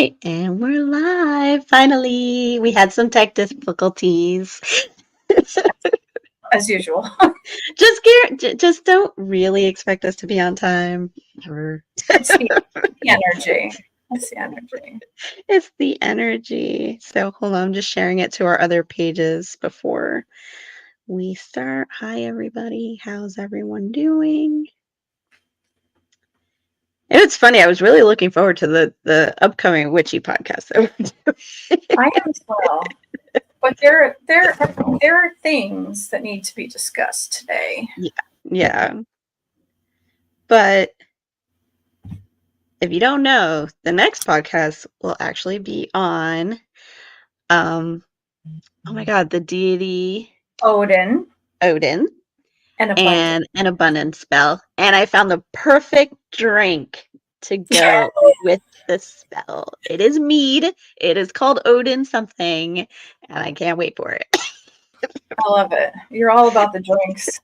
right, and we're live. Finally, we had some tech difficulties. As usual. Just don't really expect us to be on time. Ever. It's the energy. It's the energy. It's the energy. So hold on, I'm just sharing it to our other pages before we start. Hi, everybody. How's everyone doing? And it's funny. I was really looking forward to the upcoming witchy podcast that we're doing. I am as well. But there are things that need to be discussed today. Yeah. But if you don't know, the next podcast will actually be on oh my god, the deity Odin Odin and abundance. and an abundance spell. And I found the perfect drink to go with the spell. It is mead. It is called Odin something, and I can't wait for it. I love it. You're all about the drinks.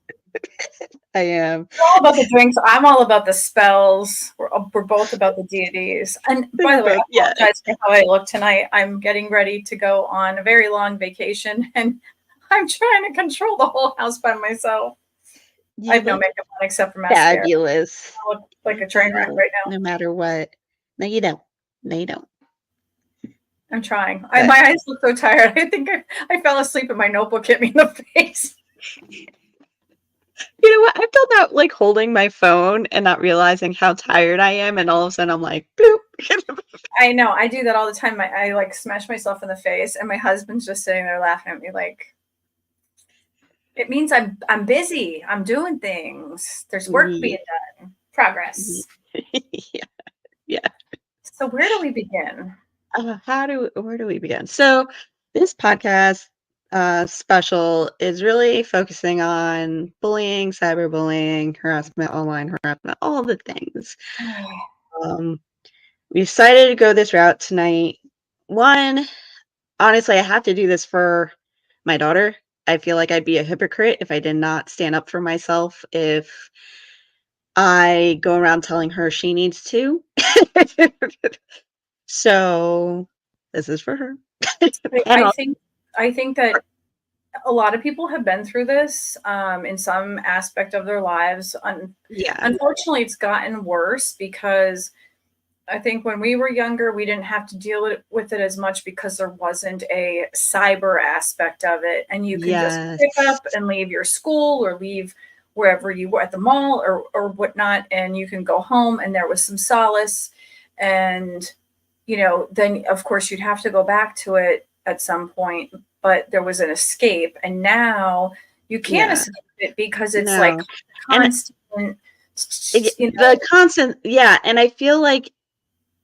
I am. You're all about the drinks. I'm all about the spells. We're both about the deities. And by the way, I apologize for how I look tonight. I'm getting ready to go on a very long vacation, and I'm trying to control the whole house by myself. I have no makeup on except for mascara. Fabulous. I look like a train wreck right now. No matter what. No, you don't. No, you don't. I'm trying. My eyes look so tired. I think I fell asleep and my notebook hit me in the face. You know what? I've done that, like holding my phone and not realizing how tired I am, and all of a sudden I'm like, bloop. I know. I do that all the time. I like smash myself in the face, and my husband's just sitting there laughing at me like, it means I'm busy. I'm doing things. There's work being done. Progress. Yeah. So where do we begin? Where do we begin? So this podcast special is really focusing on bullying, cyberbullying, harassment, online harassment, all the things. We decided to go this route tonight. One, honestly, I have to do this for my daughter. I feel like I'd be a hypocrite if I did not stand up for myself, if I go around telling her she needs to. So this is for her. I think that a lot of people have been through this in some aspect of their lives. Unfortunately, it's gotten worse because I think when we were younger, we didn't have to deal with it as much because there wasn't a cyber aspect of it. And you could just pick up and leave your school or leave wherever you were at the mall or whatnot, and you can go home and there was some solace. And, you know, then of course you'd have to go back to it at some point, but there was an escape. And now you can't escape it because it's like constant. The constant, and I feel like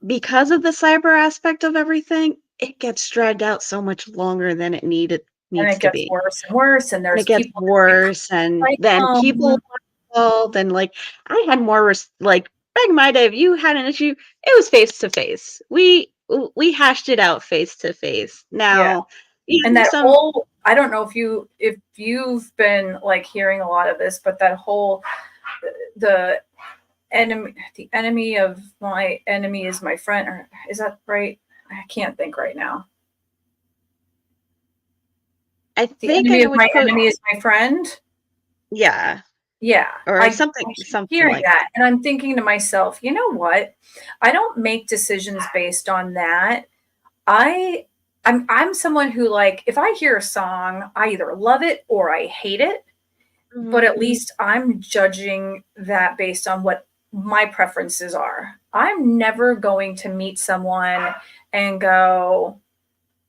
because of the cyber aspect of everything, it gets dragged out so much longer than it needs to be. And it gets worse and worse, and there's it gets worse, and then people involved, and like I had more like back in my day, if you had an issue, it was face to face. We hashed it out face to face. Now, and that whole, I don't know if you've been like hearing a lot of this, but that whole the enemy of my enemy is my friend, or is that right? I can't think right now. I the think enemy of my enemy is my friend. Yeah. Or something hearing like that. And I'm thinking to myself, you know what? I don't make decisions based on that. I'm someone who, like, if I hear a song, I either love it or I hate it. Mm-hmm. But at least I'm judging that based on what my preferences are. I'm never going to meet someone and go,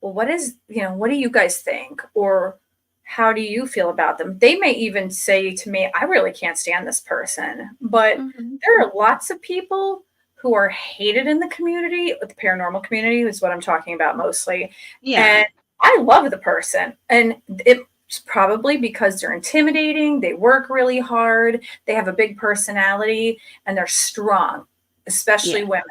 well, what do you guys think? Or how do you feel about them? They may even say to me, I really can't stand this person. But there are lots of people who are hated in the community, the paranormal community is what I'm talking about mostly. And I love the person. And it's probably because they're intimidating. They work really hard. They have a big personality and they're strong, especially women.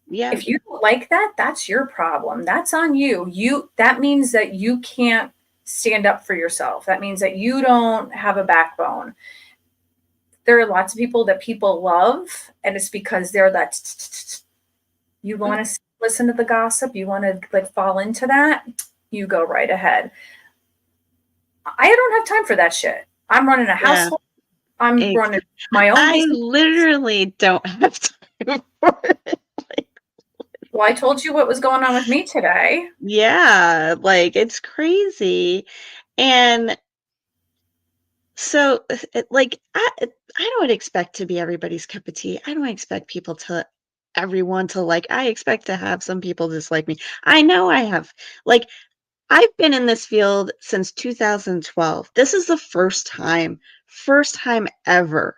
Yeah. If you don't like that, that's your problem. That's on you. That means that you can't stand up for yourself. That means that you don't have a backbone. There are lots of people that people love, and it's because they're that you want to see listen to the gossip, you want to like fall into that, you go right ahead. I don't have time for that shit. I'm running a Yeah. household. I'm Ex running my own I business. literally don't have time for it. Like, Well, I told you what was going on with me today. yeah, like, it's crazy, and so, like, I don't expect to be everybody's cup of tea. I don't expect everyone to like I expect to have some people dislike me. I know I have. Like, I've been in this field since 2012. This is the first time ever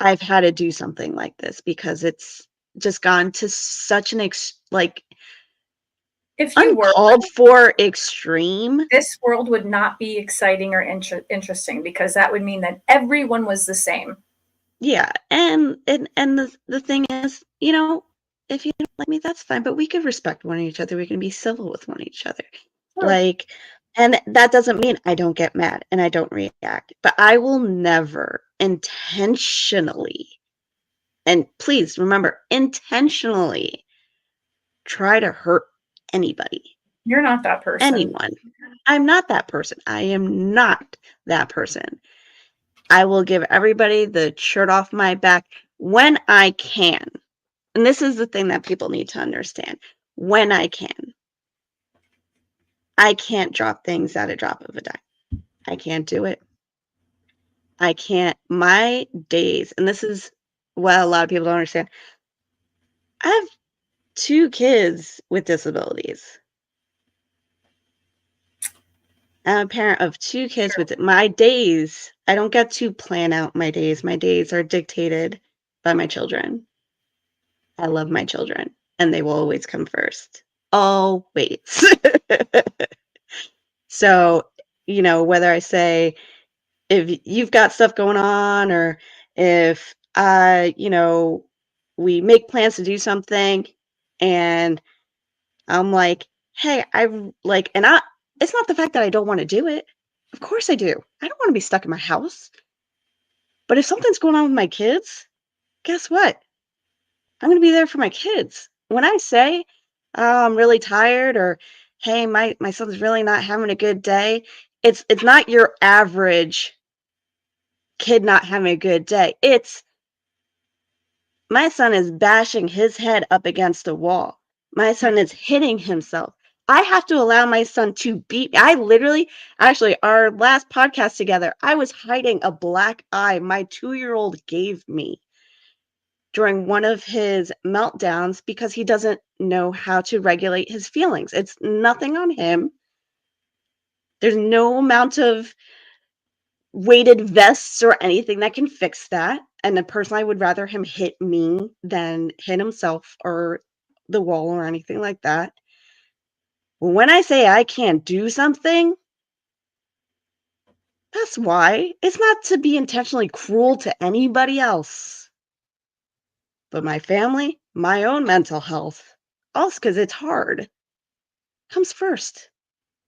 I've had to do something like this because it's just gone to such an like If you were, uncalled for extreme. this world would not be exciting or interesting because that would mean that everyone was the same. Yeah, and the thing is, if you don't like me, that's fine, but we could respect one each other. We can be civil with one each other. Sure. Like, and that doesn't mean I don't get mad and I don't react, but I will never intentionally, and please remember, intentionally try to hurt anybody, You're not that person. anyone. I'm not that person. I am not that person. I will give everybody the shirt off my back when I can. And this is the thing that people need to understand. When I can, I can't drop things at a drop of a dime. I can't do it. I can't. My days, and this is what a lot of people don't understand. I have two kids with disabilities. I'm a parent of two kids Sure. with my days. I don't get to plan out my days. My days are dictated by my children. I love my children, and they will always come first. Always. So, whether I say, if you've got stuff going on, or if we make plans to do something, and I'm like, hey, it's not the fact that I don't want to do it. Of course I do. I don't want to be stuck in my house. But if something's going on with my kids, guess what? I'm going to be there for my kids. When I say, oh, I'm really tired, or hey, my son's really not having a good day, it's not your average kid not having a good day. It's my son is bashing his head up against a wall. My son is hitting himself. I have to allow my son to beat. I literally, actually, our last podcast together, I was hiding a black eye my 2-year-old gave me during one of his meltdowns because he doesn't know how to regulate his feelings. It's nothing on him. There's no amount of weighted vests or anything that can fix that. And then personally, I would rather him hit me than hit himself or the wall or anything like that. When I say I can't do something, that's why. It's not to be intentionally cruel to anybody else, but my family, my own mental health, also because it's hard, comes first.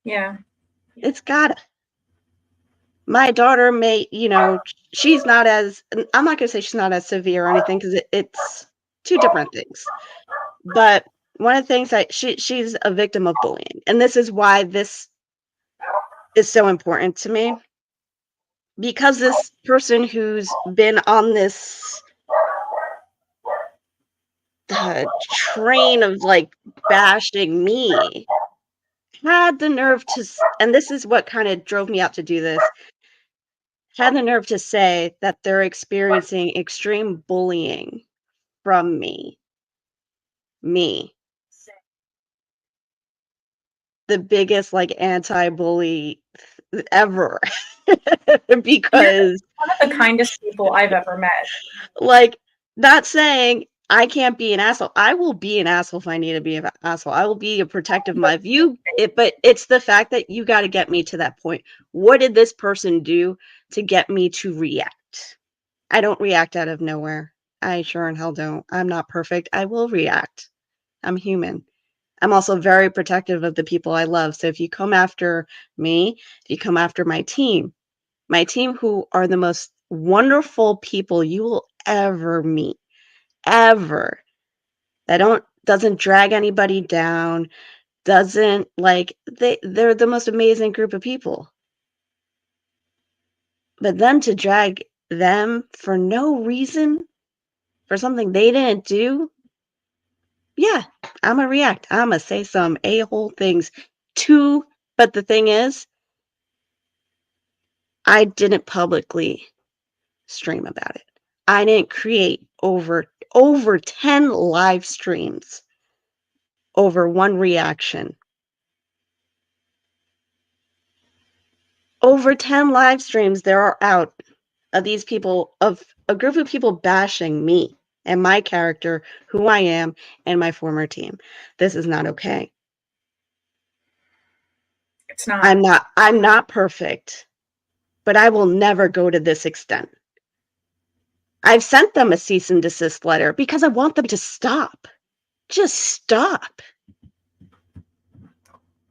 Yeah. It's gotta. My daughter may, she's not as, I'm not gonna say she's not as severe or anything because it's two different things. But one of the things that she's a victim of bullying, and this is why this is so important to me, because this person who's been on this train of like bashing me had the nerve to, and this is what kind of drove me out to do this, had the nerve to say that they're experiencing extreme bullying from me. Me, the biggest, like, anti-bully ever. You're Because, one of the kindest people I've ever met. like, not saying I can't be an asshole. I will be an asshole if I need to be an asshole. I will be a protective my view, but it's the fact that you gotta get me to that point. What did this person do to get me to react? I don't react out of nowhere. I sure in hell don't. I'm not perfect. I will react. I'm human. I'm also very protective of the people I love. So if you come after me, if you come after my team who are the most wonderful people you will ever meet, ever, that don't doesn't drag anybody down, doesn't like they're the most amazing group of people. But then to drag them for no reason, for something they didn't do, yeah, Imma react. Imma say some a-hole things too, but the thing is, I didn't publicly stream about it. I didn't create over 10 live streams over one reaction. Over 10 live streams there are out of these people of a group of people bashing me and my character, who I am, and my former team. This is not okay. It's not. I'm not perfect, but I will never go to this extent. I've sent them a cease and desist letter because I want them to stop. Just stop.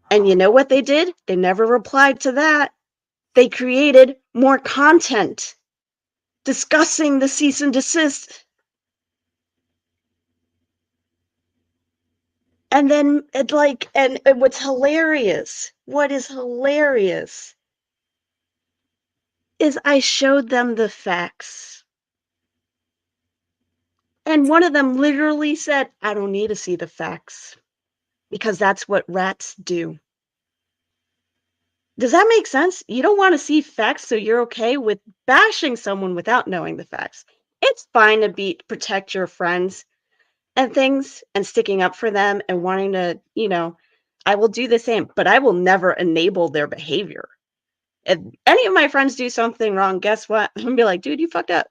And you know what they did? They never replied to that. They created more content discussing the cease and desist. And then and what is hilarious is I showed them the facts. And one of them literally said, I don't need to see the facts because that's what rats do. Does that make sense? You don't want to see facts, so you're okay with bashing someone without knowing the facts. It's fine to protect your friends and things and sticking up for them and wanting to, I will do the same, but I will never enable their behavior. If any of my friends do something wrong, guess what? I'm gonna be like, dude, you fucked up.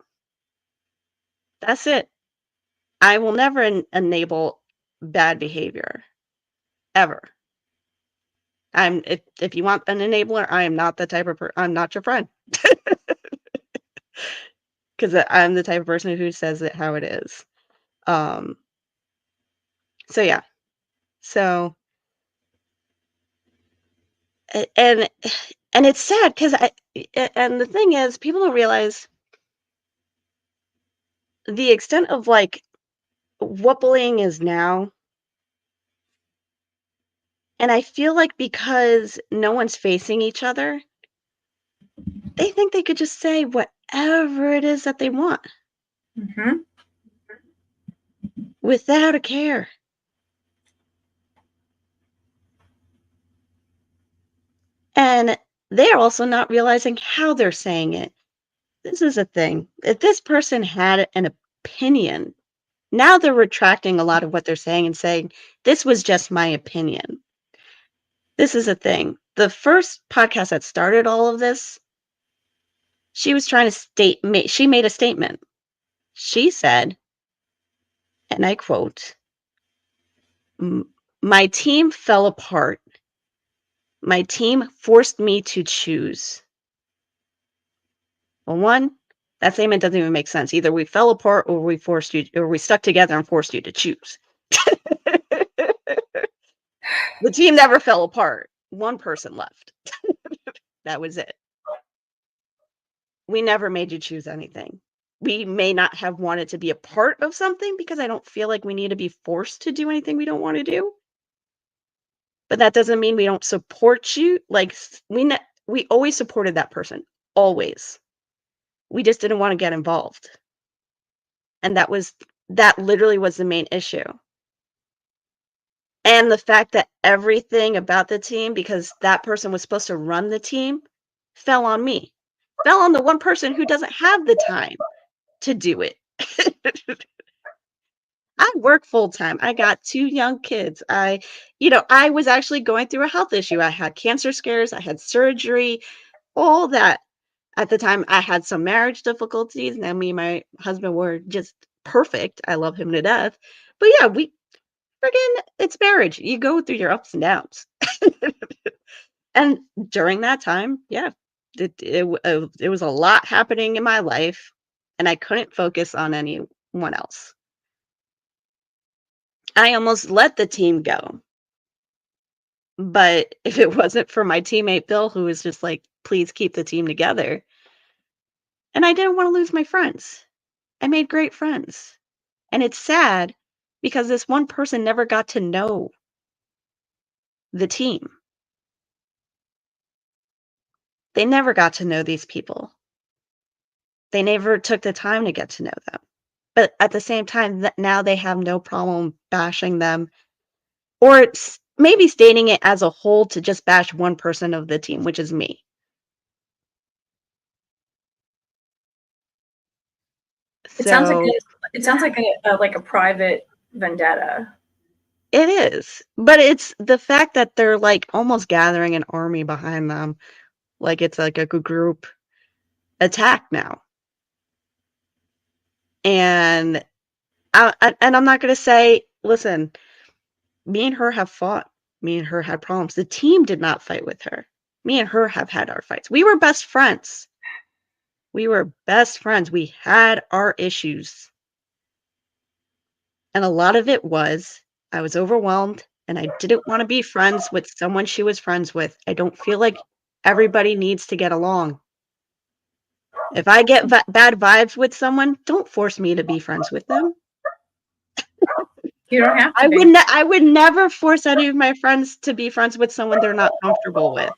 That's it. I will never enable bad behavior ever. If you want an enabler, I am not the type of I'm not your friend because I'm the type of person who says it how it is. Um, so yeah, so and and it's sad because and the thing is, people don't realize the extent of like what bullying is now. And I feel like because no one's facing each other, they think they could just say whatever it is that they want Mhm. without a care. And they're also not realizing how they're saying it. This is a thing. If this person had an opinion, now they're retracting a lot of what they're saying and saying, this was just my opinion. This is a thing. The first podcast that started all of this, she was trying to she made a statement. She said, and I quote, My team fell apart. My team forced me to choose. Well, one, that statement doesn't even make sense. Either we fell apart or we stuck together and forced you to choose. The team never fell apart. One person left. That was it. We never made you choose anything. We may not have wanted to be a part of something because I don't feel like we need to be forced to do anything we don't want to do. But that doesn't mean we don't support you. Like we always supported that person. Always. We just didn't want to get involved. And that literally was the main issue. And the fact that everything about the team, because that person was supposed to run the team, fell on me. Fell on the one person who doesn't have the time to do it. I work full time. I got 2 young kids. I was actually going through a health issue. I had cancer scares, I had surgery, all that. At the time, I had some marriage difficulties. Now me and my husband were just perfect. I love him to death. But yeah, we friggin' it's marriage. You go through your ups and downs. And during that time, yeah, it was a lot happening in my life, and I couldn't focus on anyone else. I almost let the team go. But if it wasn't for my teammate Bill, who was just like, please keep the team together. And I didn't want to lose my friends. I made great friends. And it's sad because this one person never got to know the team. They never got to know these people. They never took the time to get to know them. But at the same time, now they have no problem bashing them or maybe stating it as a whole to just bash one person of the team, which is me. It sounds like So a private vendetta. it is, but it's the fact that they're like almost gathering an army behind them, like it's like a group attack now. And I'm not gonna say, listen, me and her have fought. Me and her had problems. The team did not fight with her. Me and her have had our fights. We were best friends. We were best friends. We had our issues. And a lot of it was I was overwhelmed and I didn't want to be friends with someone she was friends with. I don't feel like everybody needs to get along. If I get bad vibes with someone, don't force me to be friends with them. You don't have to be. I would never force any of my friends to be friends with someone they're not comfortable with.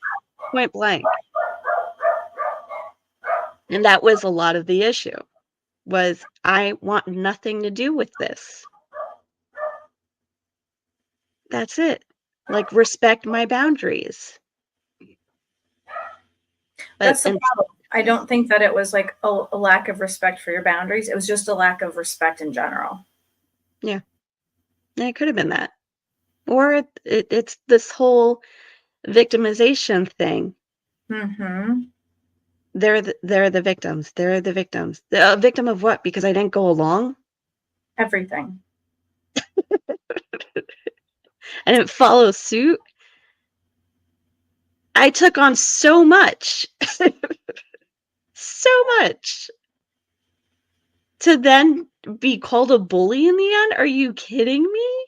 Point blank. And that was a lot of the issue. Was I want nothing to do with this. That's it. Like, respect my boundaries. But That's the problem. I don't think that it was like a lack of respect for your boundaries. It was just a lack of respect in general. yeah, it could have been that. Or it's this whole victimization thing. Mm-hmm. They're the victims. They're the victims. A victim of what? Because I didn't go along? Everything. I didn't follow suit? I took on so much. So much. To then be called a bully in the end? Are you kidding me?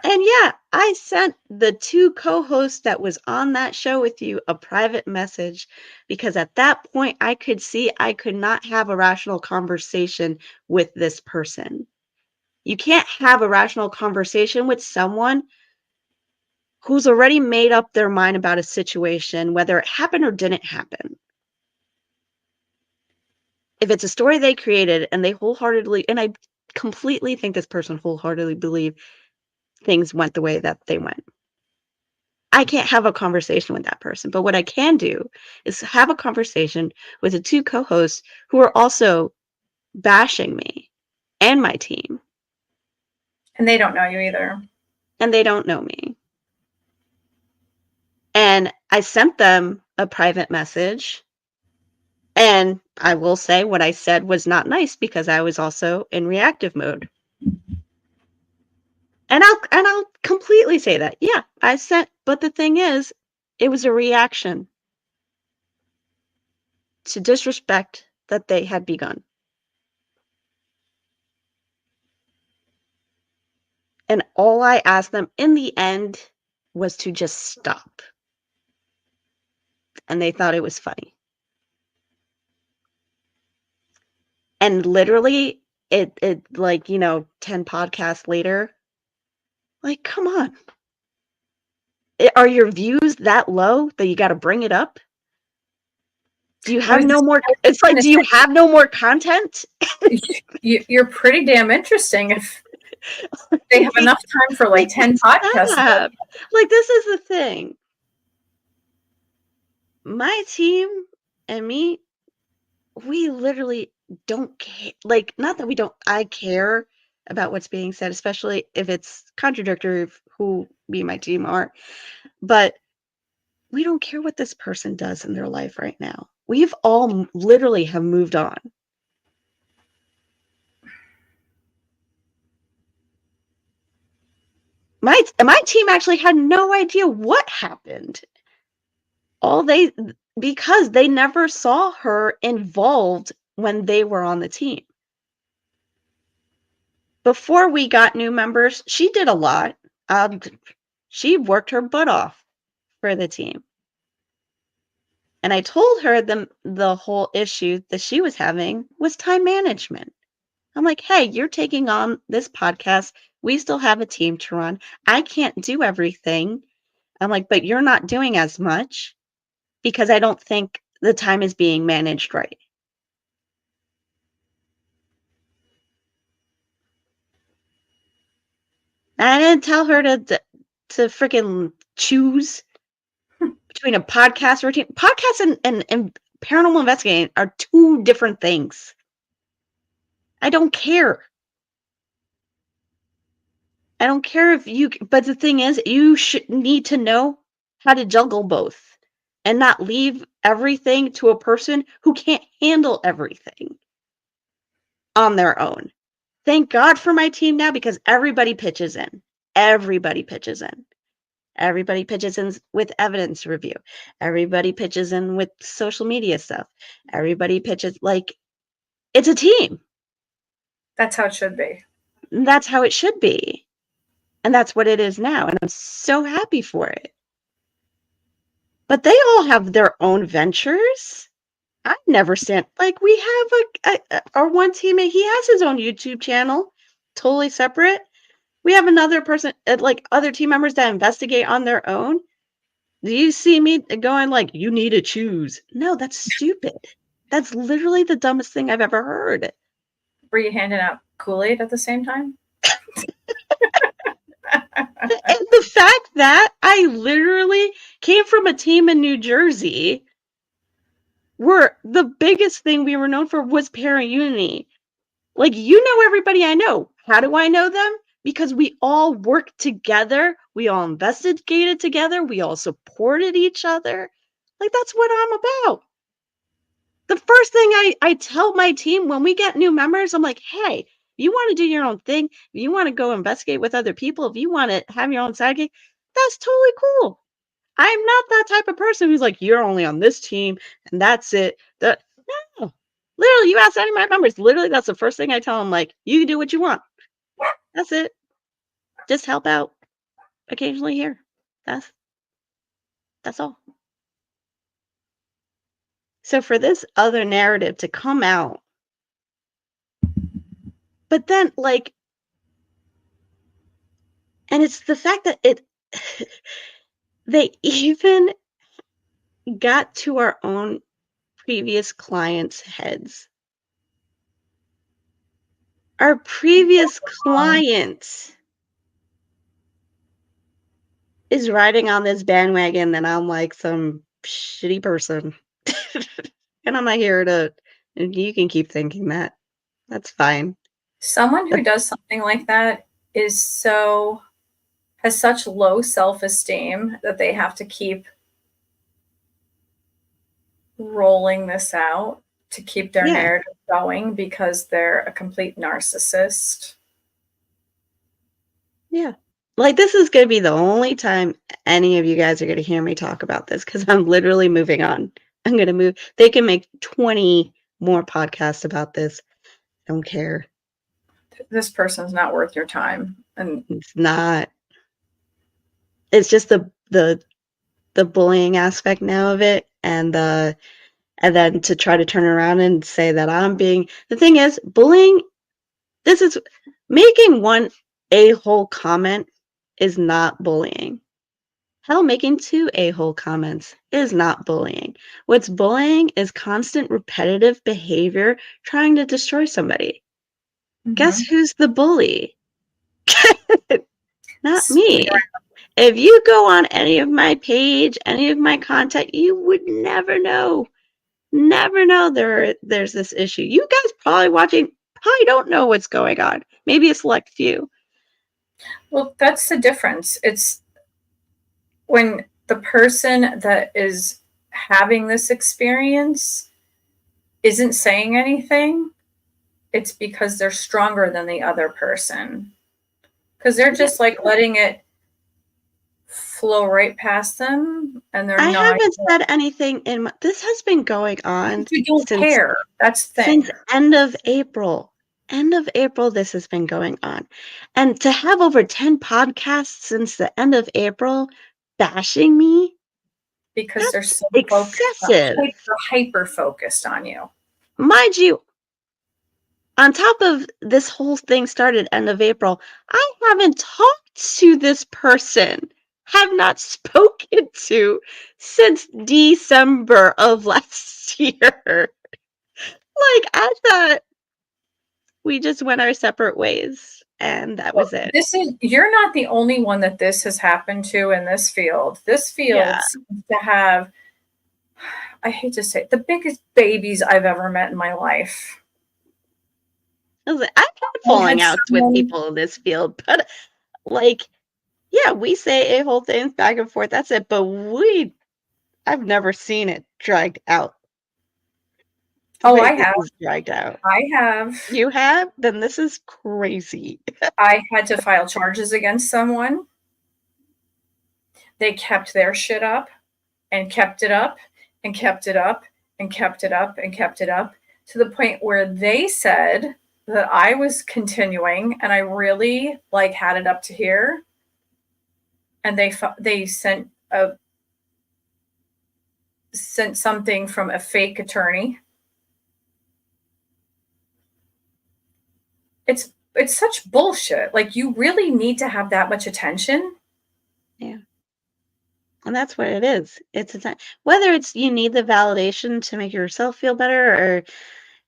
And yeah, I sent the 2 co-hosts that was on that show with you a private message because at that point I could see I could not have a rational conversation with this person. You can't have a rational conversation with someone who's already made up their mind about a situation, whether it happened or didn't happen. If it's a story they created and they wholeheartedly, and I completely think this person wholeheartedly believed things went the way that they went. I can't have a conversation with that person, but what I can do is have a conversation with the 2 co-hosts who are also bashing me and my team. And they don't know you either. And they don't know me. And I sent them a private message. And I will say what I said was not nice because I was also in reactive mode. And I'll completely say that. Yeah, I sent, but the thing is, it was a reaction to disrespect that they had begun. And all I asked them in the end was to just stop. And they thought it was funny. And literally, it like, 10 podcasts later, like, come on. Are your views that low that you got to bring it up? Do you have no more? It's like, do you have no more content? You're pretty damn interesting if they have enough time for like 10 podcasts. Like, this is the thing. My team and me, we literally don't care. Like, not that we don't, I care about what's being said, especially if it's contradictory of who me and my team are. But we don't care what this person does in their life right now. We've all literally have moved on. My team actually had no idea what happened. Because they never saw her involved when they were on the team. Before we got new members, she did a lot. She worked her butt off for the team. And I told her the whole issue that she was having was time management. I'm like, hey, you're taking on this podcast. We still have a team to run. I can't do everything. I'm like, but you're not doing as much because I don't think the time is being managed right. I didn't tell her to freaking choose between a podcast routine. Podcasts and paranormal investigating are two different things. I don't care. I don't care if you, but the thing is, you should need to know how to juggle both and not leave everything to a person who can't handle everything on their own. Thank God for my team now because everybody pitches in. Everybody pitches in. Everybody pitches in with evidence review. Everybody pitches in with social media stuff. Everybody pitches like it's a team. That's how it should be. That's how it should be. And that's what it is now. And I'm so happy for it. But they all have their own ventures. I never stand like we have our one teammate, he has his own YouTube channel, totally separate. We have another person, like other team members that investigate on their own. Do you see me going like, you need to choose? No, that's stupid. That's literally the dumbest thing I've ever heard. Were you handing out Kool-Aid at the same time? And the fact that I literally came from a team in New Jersey where the biggest thing we were known for was parent unity. Like, you know everybody I know. How do I know them? Because we all worked together. We all investigated together. We all supported each other. Like, that's what I'm about. The first thing I tell my team when we get new members, I'm like, hey, you want to do your own thing? If you want to go investigate with other people, if you want to have your own side gig, that's totally cool. I'm not that type of person who's like, you're only on this team and that's it. No. Literally, you ask any of my members, literally, that's the first thing I tell them, like, you can do what you want. That's it. Just help out occasionally here. That's all. So for this other narrative to come out, but then like, and it's the fact that they even got to our own previous clients' heads. Our previous client is riding on this bandwagon that I'm like some shitty person. And I'm not here to, you can keep thinking that. That's fine. Someone who But does something like that has such low self-esteem that they have to keep rolling this out to keep their yeah, narrative going because they're a complete narcissist. yeah. Like this is going to be the only time any of you guys are going to hear me talk about this because I'm literally moving on. I'm going to move. They can make 20 more podcasts about this. Don't care. This person's not worth your time. And It's not. It's just the bullying aspect now of it, and then to try to turn around and say that I'm being. The thing is, bullying. This is making one a-hole comment is not bullying. Hell, making two a-hole comments is not bullying. What's bullying is constant repetitive behavior trying to destroy somebody. Guess who's the bully? Not me. If you go on any of my page, any of my content, you would never know there's this issue. You guys probably don't know what's going on. Maybe a select few. Well, that's the difference. It's when the person that is having this experience isn't saying anything, it's because they're stronger than the other person. Because they're just like letting it flow right past them and they're I not. haven't said anything this has been going on You don't care. That's the thing. since end of April. End of April, this has been going on. And to have over 10 podcasts since the end of April bashing me, Because they're so excessive. hyper focused on you. Mind you, on top of this whole thing started end of April, I haven't talked to this person, have not spoken to since December of last year. Like, I thought we just went our separate ways, and that Well, was it. you're not the only one that this has happened to in this field. This Yeah. field seems to have, I hate to say it, the biggest babies I've ever met in my life. I was like, I've had I had falling outs with someone, people in this field, but, like, yeah, we say a-hole things back and forth, that's it, but I've never seen it dragged out the oh, way I this have, is dragged out. I have, You have? Then this is crazy. I had to file charges against someone. They kept their shit up and kept it up and kept it up and kept it up and kept it up to the point where they said that I was continuing and I really like had it up to here. And they sent something from a fake attorney. It's such bullshit. Like, you really need to have that much attention. Yeah. And that's what it is. It's a time. Whether it's you need the validation to make yourself feel better or,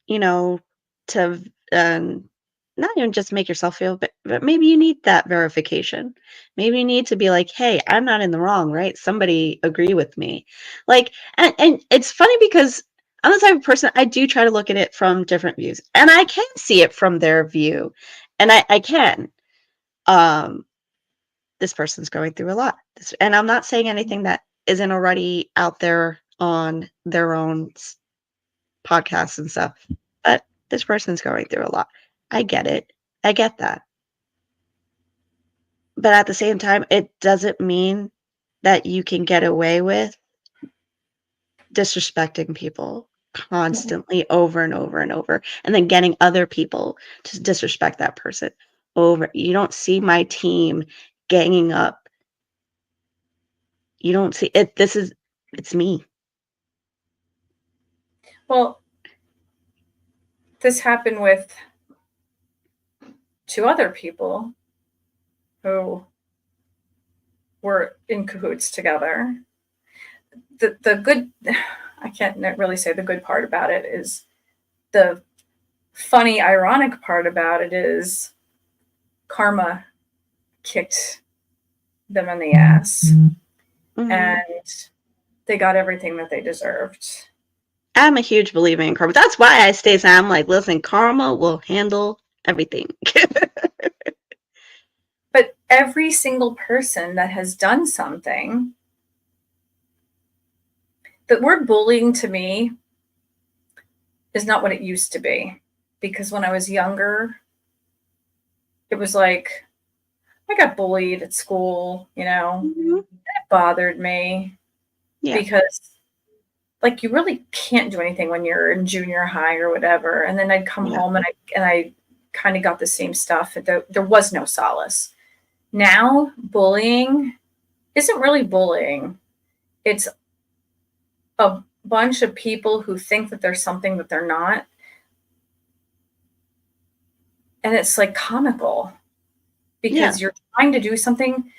you know, to not even just make yourself feel, but maybe you need that verification. Maybe you need to be like, hey, I'm not in the wrong, right? Somebody agree with me. Like, and it's funny because I'm the type of person I do try to look at it from different views. And I can see it from their view. And I can. Um, this person's going through a lot. And I'm not saying anything that isn't already out there on their own podcasts and stuff, but this person's going through a lot. I get it. I get that. But at the same time, it doesn't mean that you can get away with disrespecting people constantly over and over and over, and then getting other people to disrespect that person over. You don't see my team ganging up. You don't see it. It's me. Well, this happened with two other people who were in cahoots together. The good, I can't really say the good part about it is the funny, ironic part about it is karma kicked them in the ass Mhm. and they got everything that they deserved. I'm a huge believer in karma. That's why I stay. I'm like, listen, karma will handle everything. But every single person that has done something, the word bullying to me is not what it used to be. Because when I was younger, it was like, I got bullied at school, Mhm. it bothered me Yeah, because, like, you really can't do anything when you're in junior high or whatever. And then I'd come yeah, home and I kind of got the same stuff. There was no solace. Now, bullying isn't really bullying. It's a bunch of people who think that there's something that they're not. And it's like comical yeah. because you're trying to do something.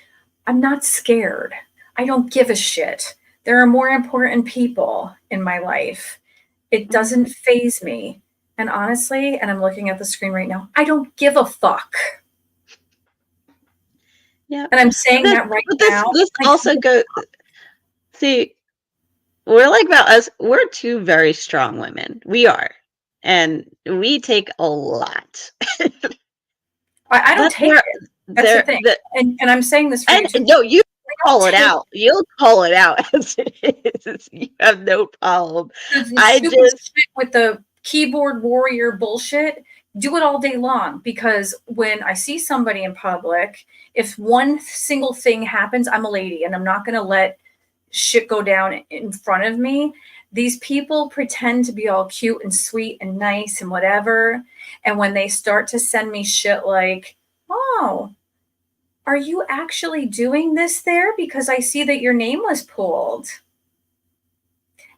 I'm not scared. I don't give a shit. There are more important people in my life. It Mhm. doesn't faze me. And honestly, and I'm looking at the screen right now, I don't give a fuck. Yeah. And I'm But saying this, that right but this, now. this I also don't. goes. See, we're like about us. We're two very strong women. We are, and we take a lot. I don't But take it. That's the thing. the And I'm saying this for and you too. no, you I don't call it take out. You'll call it out as it is. You have no problem. the I stupid just shit with the keyboard warrior bullshit. Do it all day long because when I see somebody in public, if one single thing happens, I'm a lady and I'm not going to let shit go down in front of me. These people pretend to be all cute and sweet and nice and whatever. And when they start to send me shit like, oh, are you actually doing this there? Because I see that your name was pulled.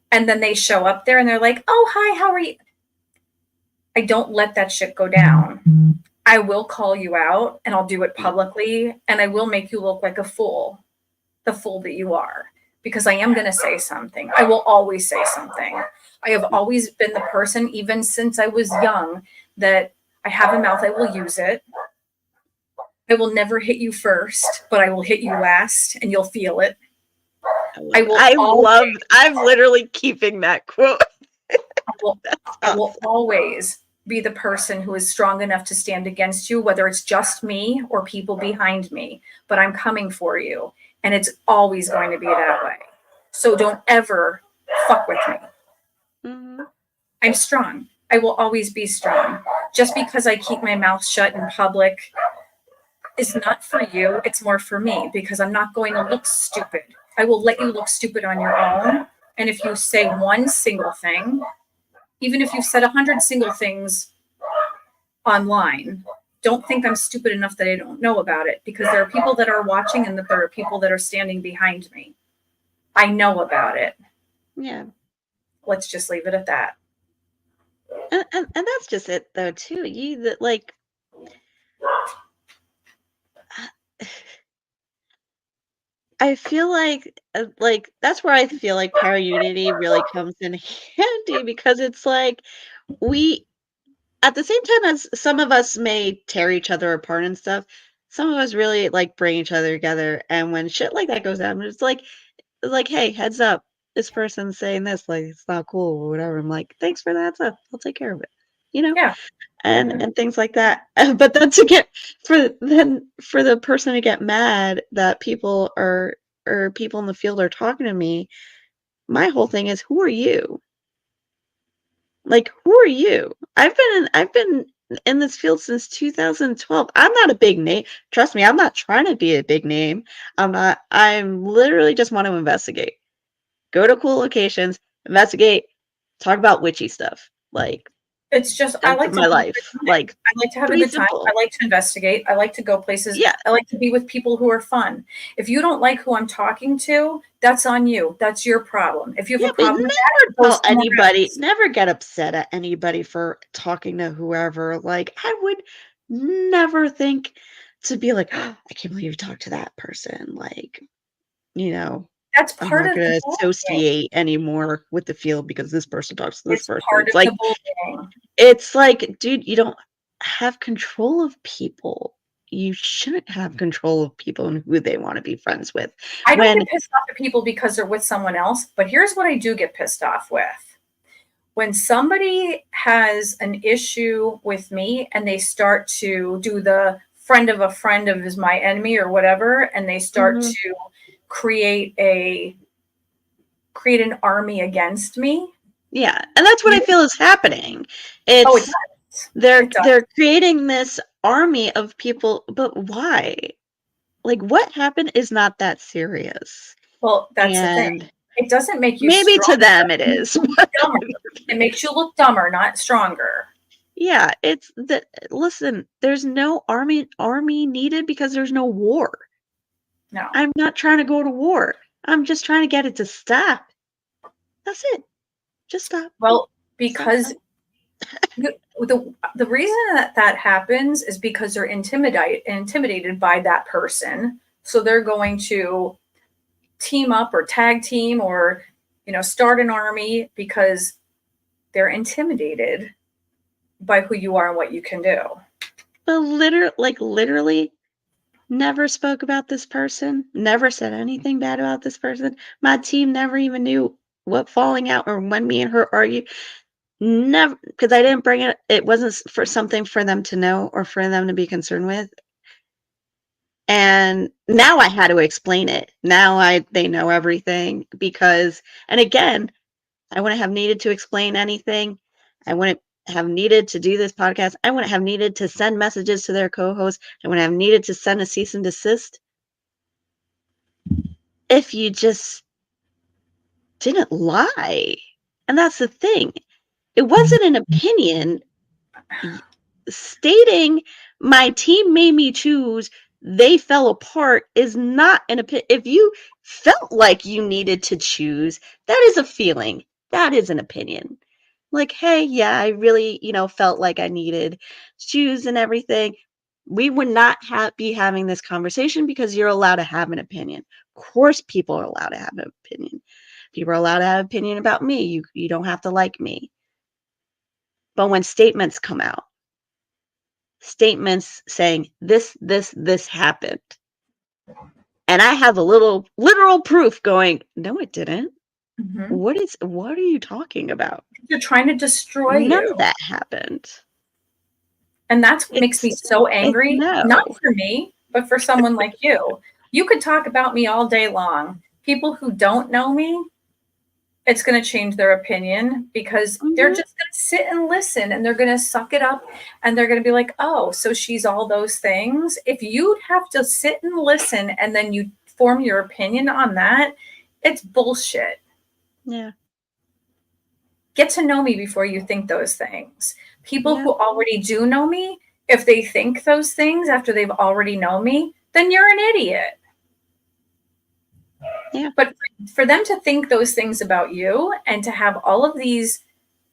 And then they show up there and they're like, oh, hi, how are you? I don't let that shit go down. I will call you out and I'll do it Yeah. publicly and I will make you look like a fool, the fool that you are, because I am going to say something. I will always say something. I have always been the person, even since I was young, that I have a mouth, I will use it. I will never hit you first, but I will hit you last and you'll feel it. I will always, I'm literally keeping that quote. I will always be the person who is strong enough to stand against you, whether it's just me or people behind me, but I'm coming for you. And it's always going to be that way. So don't ever fuck with me. Mm-hmm. I'm strong. I will always be strong. Just because I keep my mouth shut in public is not for you. It's more for me because I'm not going to look stupid. I will let you look stupid on your own. And if you say one single thing, even if you've said 100 single things online, don't think I'm stupid enough that I don't know about it, because there are people that are watching and that there are people that are standing behind me. I know about it. Yeah. Let's just leave it at that. And that's just it though too. I feel like that's where I feel like para unity really comes in handy, because it's like we, at the same time as some of us may tear each other apart and stuff, some of us really like bring each other together. And when shit like that goes down, it's like, hey, heads up, this person's saying this, like it's not cool or whatever. I'm like, thanks for the heads up. I'll take care of it. You know? Yeah. And things like that. But then for the person to get mad that people are, or people in the field are talking to me, my whole thing is, who are you? Like, who are you? I've been in this field since 2012. I'm not a big name. Trust me, I'm not trying to be a big name. I'm not. I'm literally just want to investigate. Go to cool locations, investigate, talk about witchy stuff. Like, It's just, I that's like to my have a good life. time. Like, I like to have a pretty good time. I simple. like to investigate. I like to go places. Yeah. I like to be with people who are fun. If you don't like who I'm talking to, that's on you. That's your problem. If you have Yeah, a but problem with that, go tell somewhere anybody, else. never get upset at anybody for talking to whoever. Like, I would never think to be like, "Oh, I can't believe you talked to that person." Like, you know, That's I'm part not of the gonna bullying. associate anymore with the field because this person talks to this It's person. part of the bullying. It's like, dude, you don't have control of people. You shouldn't have control of people and who they want to be friends with. I don't When get pissed off at people because they're with someone else, but here's what I do get pissed off with. When somebody has an issue with me and they start to do the friend of a friend of is my enemy or whatever, and they start Mhm. to create an army against me. Yeah, and that's what I feel is happening. Oh, it It's does. they're It does. they're creating this army of people, but why? Like, what happened is not that serious. Well, that's the thing. And It doesn't make you maybe to stronger. them it It makes is. you look dumber. It makes you look dumber, not stronger. Yeah, it's that, listen, there's no army needed because there's no war. No. I'm not trying to go to war. I'm just trying to get it to stop. That's it. Just stop. Well, Stop, because stop. the reason that happens is because they're intimidated by that person. So they're going to team up or tag team or start an army because they're intimidated by who you are and what you can do. But literally never spoke about this person, never said anything bad about this person. My team never even knew what falling out or when me and her argued. Never, because I didn't bring it. It wasn't for something for them to know or for them to be concerned with. And now I had to explain it. Now they know everything because, and again, I wouldn't have needed to explain anything. I wouldn't have needed to do this podcast. I wouldn't have needed to send messages to their co-host. I wouldn't have needed to send a cease and desist if you just didn't lie. And that's the thing. It wasn't an opinion. Stating my team made me choose, they fell apart is not an opinion. If you felt like you needed to choose, that is a feeling. That is an opinion. Like, "Hey, yeah, I really, felt like I needed shoes and everything." We would not be having this conversation because you're allowed to have an opinion. Of course, people are allowed to have an opinion. People are allowed to have an opinion about me. You don't have to like me. But when statements come out, statements saying this happened, and I have a little literal proof going, "No, it didn't. Mhm. What are you talking about? They're trying to destroy None you. of that happened." And that's what makes me It's so it's angry, not no. for me, but for someone like you. You could talk about me all day long. People who don't know me, it's going to change their opinion because they're Mhm. just going to sit and listen and they're going to suck it up and they're going to be like, oh, so she's all those things. If you'd have to sit and listen and then you form your opinion on that, it's bullshit. Yeah. Get to know me before you think those things. People Yeah. who already do know me, if they think those things after they've already known me, then you're an idiot. Yeah. But for them to think those things about you and to have all of these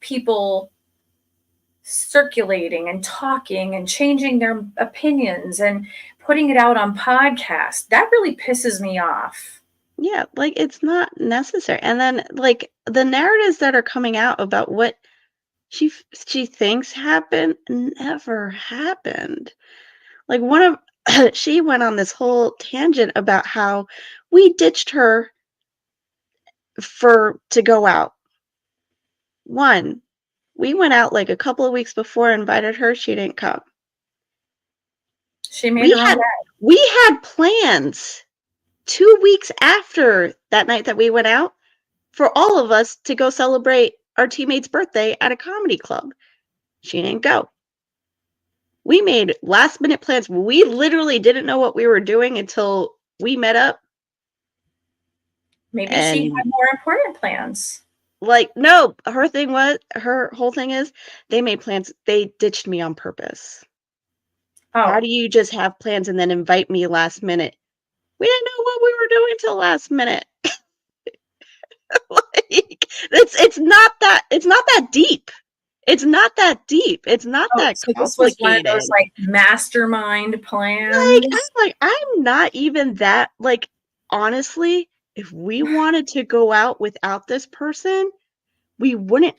people circulating and talking and changing their opinions and putting it out on podcasts, that really pisses me off. Yeah, like, it's not necessary, and then, like, the narratives that are coming out about what she thinks happened never happened. Like, one of she went on this whole tangent about how we ditched her for to go out. One, we went out, like, a couple of weeks before, invited her, she didn't come. She made We her own had bed. we had plans 2 weeks after that night that we went out for all of us to go celebrate our teammate's birthday at a comedy club. She didn't go. We made last minute plans. We literally didn't know what we were doing until we met up. Maybe she And had more important plans. like, no, her whole thing is they made plans. They ditched me on purpose. How Oh, do you just have plans and then invite me last minute? We didn't know what we were doing till last minute. Like, it's not that deep. It's not that deep. It's not oh, that so this was one of those complicated. like mastermind Like, plans. I'm not even that like, honestly, if we wanted to go out without this person, we wouldn't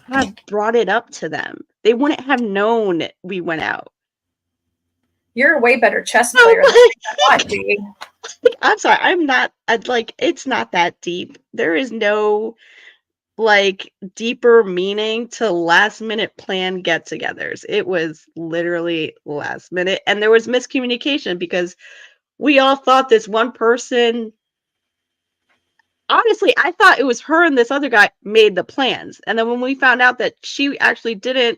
have brought it up to them. They wouldn't have known we went out. You're a way better chess So, player than I thought, Dee. I'm sorry, like, it's not that deep. There is no, like, deeper meaning to last minute plan get-togethers. It was literally last minute, and there was miscommunication because we all thought this one person. Honestly, I thought it was her and this other guy made the plans, and then when we found out that she actually didn't,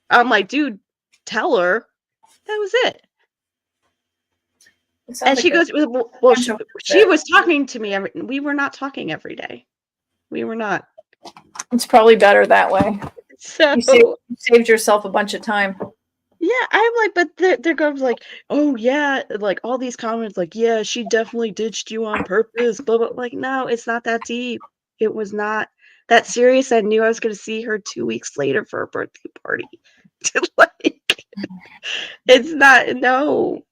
I'm like, "Dude, tell her." That was it. It sounds And like she a goes, "Well, bunch of she shit. was talking to me every." We were not talking every day. We were not. It's probably better that way. You saved, So, you saved yourself a bunch of time. yeah, I'm like, but there goes like, "Oh, yeah," like, all these comments like, "Yeah, she definitely ditched you on purpose," blah, blah, like, no, it's not that deep. It was not that serious. I knew I was gonna see her 2 weeks later for a birthday party. Like, it's not, no.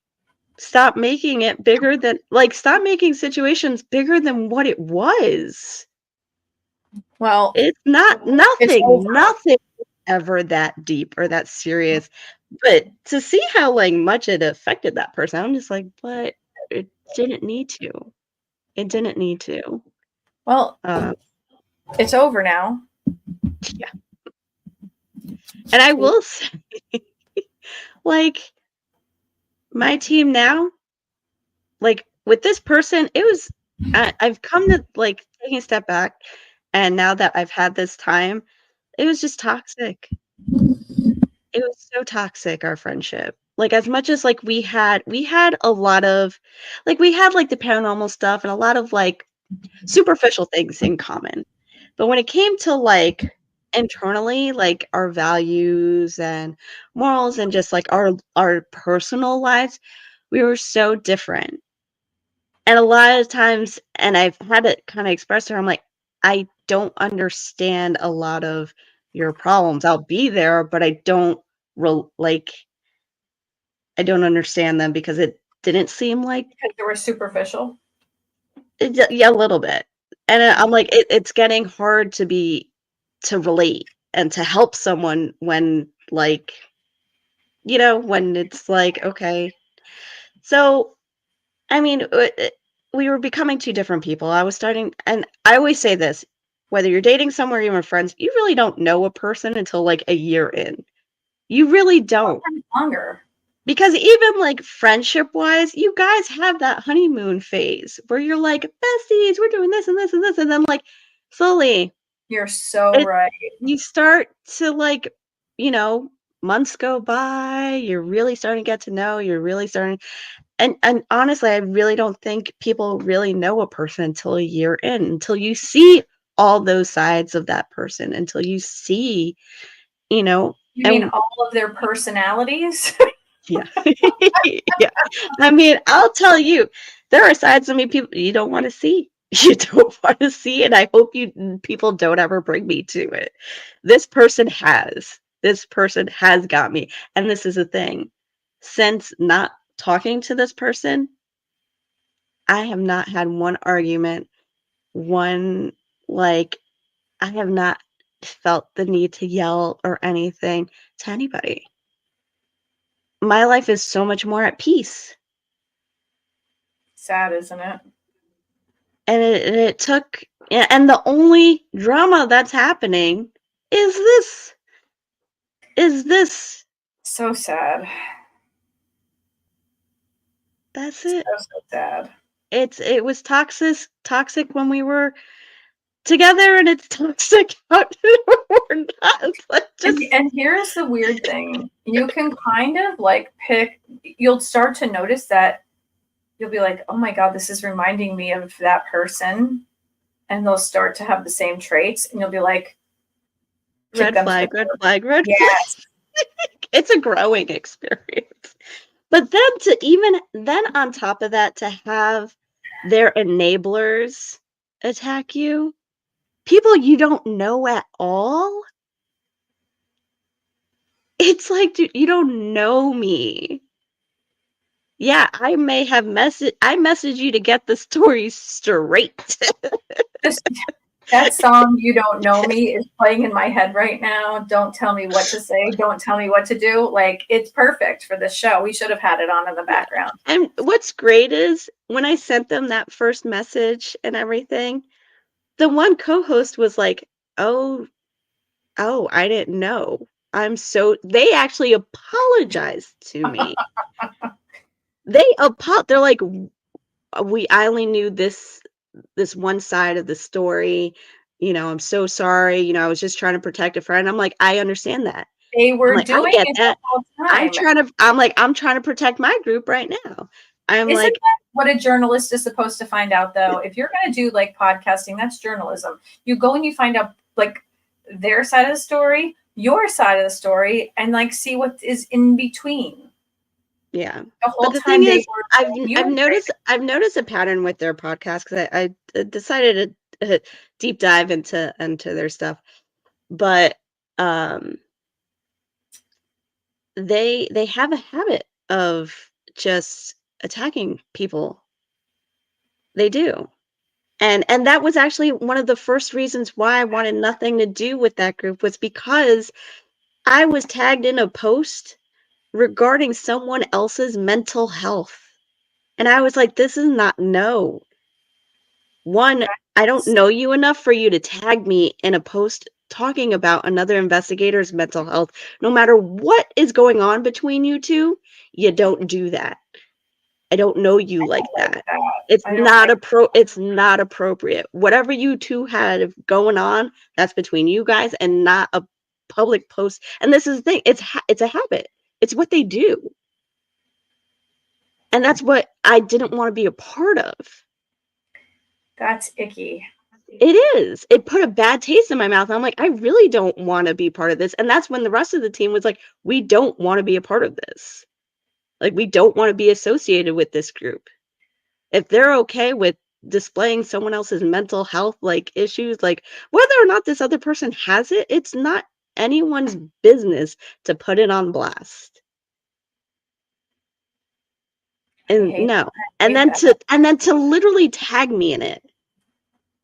Stop making it bigger than, like, stop making situations bigger than what it was. Well, It's not, it's over. nothing ever that deep or that serious, but to see how, like, much it affected that person, I'm just like, "But it didn't need to. It didn't need to." Well, Um, it's over now. yeah, and I will say, like, my team now, like, with this person, it was I've come to, like, taking a step back, and now that I've had this time, it was just toxic. It was so toxic, our friendship. Like, as much as, like, we had a lot of, like, we had, like, the paranormal stuff and a lot of, like, superficial things in common. But when it came to, like, internally, like, our values and morals and just, like, our personal lives, we were so different. And a lot of times, and I've had to kinda express to her, I'm like, "I don't understand a lot of your problems. I'll be there, but I don't like I don't understand them because it didn't seem like Because they were superficial. yeah, a little bit. And I'm like, it's getting hard to relate and to help someone when like, when it's like, okay. So, I mean, we were becoming two different people. I was starting, and I always say this, whether you're dating someone or even friends, you really don't know a person until like a year in. You really don't. Sometimes longer. Because even like friendship wise, you guys have that honeymoon phase where you're like, besties, we're doing this and this and this. And then like slowly You're so it, right. you start to like, you know, months go by, you're really starting to get to know, you're really starting and honestly, I really don't think people really know a person until a year in, until you see all those sides of that person, until you see, you know, You mean and all of their personalities? yeah. Yeah. I mean, I'll tell you, there are sides of me people you don't wanna see. You don't wanna see, and I hope people don't ever bring me to it. This person has. This person has got me, and this is the thing. Since not talking to this person, I have not had one argument, one like, I have not felt the need to yell or anything to anybody. My life is so much more at peace. Sad, isn't it? And it took and the only drama that's happening is this. So sad. That's So, it. so sad. It was toxic when we were together, and it's toxic out when we're not. Like, just And here's the weird thing. You can kind of like you'll start to notice that you'll be like, oh my God, this is reminding me of that person. And they'll start to have the same traits. And you'll be like, kick red them to the flag, red curb. flag, red flag. Yes. It's a growing experience. But then to even then on top of that, to have their enablers attack you, people you don't know at all. It's like, dude, you don't know me. Yeah, I may have I messaged you to get the story straight. Just that song, You Don't Know Me, is playing in my head right now. Don't tell me what to say. Don't tell me what to do. Like, it's perfect for this show. We should have had it on in the Yeah. background. And what's great is when I sent them that first message and everything, the one co-host was like, "Oh, I didn't know. They actually apologized to me. They're like, I only knew this one side of the story. I'm so sorry. I was just trying to protect a friend." I'm like, "I understand that." They I'm were like, "I doing get it the that. whole time. I'm trying to protect my group right now." I'm Isn't like, that what a journalist is supposed to find out, though? If you're going to do like podcasting, that's journalism. You go and you find out like their side of the story, your side of the story, and like see what is in between. yeah. The But whole the thing time they is, were I've you I've were noticed I've noticed a pattern with their podcast because I decided to deep dive into their stuff. But um they have a habit of just attacking people. They do. And that was actually one of the first reasons why I wanted nothing to do with that group was because I was tagged in a post regarding someone else's mental health. And I was like, this is not no. One, I don't know you enough for you to tag me in a post talking about another investigator's mental health. No matter what is going on between you two, you don't do that. I don't know you like like that. that. It's I don't not like it's not appropriate. Whatever you two had going on, that's between you guys and not a public post. And this is the thing, it's a habit. It's what they do. And that's what I didn't want to be a part of. that's icky. It is. It put a bad taste in my mouth. I'm like, I really don't want to be part of this. And that's when the rest of the team was like, we don't want to be a part of this. Like, we don't want to be associated with this group. If they're okay with displaying someone else's mental health like issues, like whether or not this other person has it, it's not anyone's business to put it on blast. And no. And then to literally tag me in it.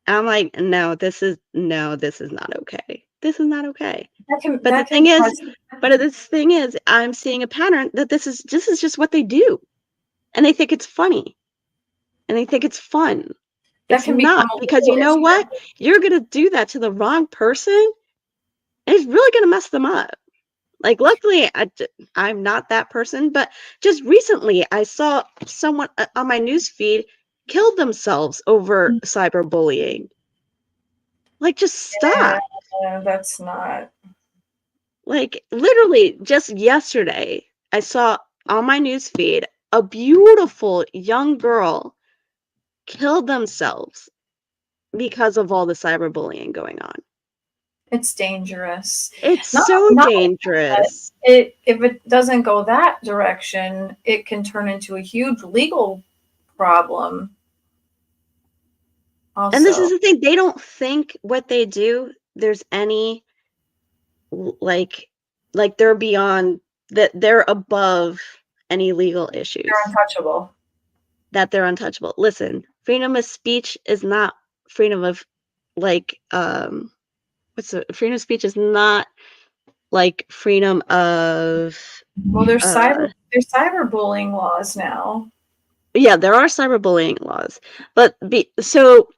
I'm like, no, this is not okay. This is not okay. But the thing is, I'm seeing a pattern that this is just what they do. And they think it's funny. And they think it's fun. It's not, because you know what? You're going to do that to the wrong person, and it's really going to mess them up. Like, luckily, I'm not that person, but just recently I saw someone on my news feed killed themselves over cyberbullying. Like, just stop. Yeah, that's not. Like, literally, just yesterday, I saw on my news feed a beautiful young girl killed themselves because of all the cyberbullying going on. It's dangerous. It's so dangerous. If it doesn't go that direction, it can turn into a huge legal problem. Also. And this is the thing, they don't think what they do, there's any, like they're beyond, that they're above any legal issues. They're untouchable. That they're untouchable. Listen, freedom of speech is not freedom of, like, freedom of speech is not like freedom of... Well, there's cyberbullying laws now. Yeah, there are cyberbullying laws. But so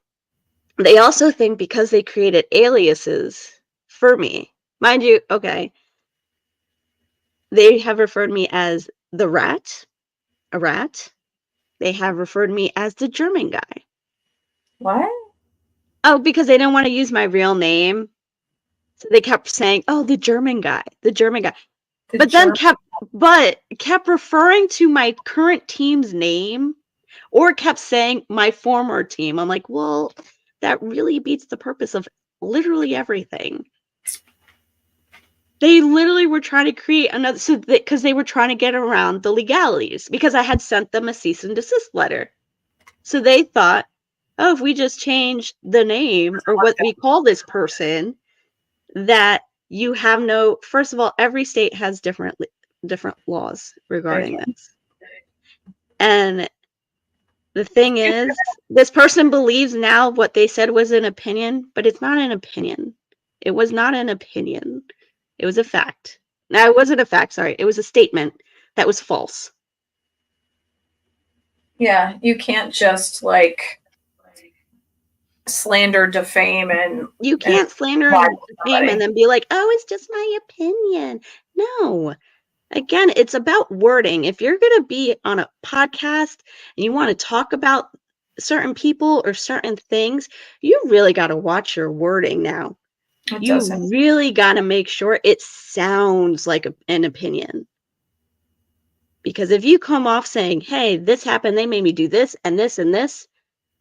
they also think because they created aliases for me, mind you, okay, they have referred me as a rat. They have referred me as the German guy. What? Oh, because they didn't want to use my real name. So they kept saying, oh, the German guy. Kept referring to my current team's name, or kept saying my former team. I'm like, well, that really beats the purpose of literally everything. They literally were trying to create another, because they were trying to get around the legalities, because I had sent them a cease and desist letter. So they thought, oh, if we just change the name or what we call this person, that you have no, first of all, every state has different laws regarding this. And the thing is, this person believes now what they said was an opinion, but it's not an opinion. It was not an opinion. It was a fact. No, it wasn't a fact, sorry. It was a statement that was false. Yeah, you can't just, like, slander, defame, and... You can't slander and defame and then be like, oh, it's just my opinion. No. Again, it's about wording. If you're going to be on a podcast and you want to talk about certain people or certain things, you really got to watch your wording now. You really got to make sure it sounds like an opinion. Because if you come off saying, hey, this happened, they made me do this and this and this,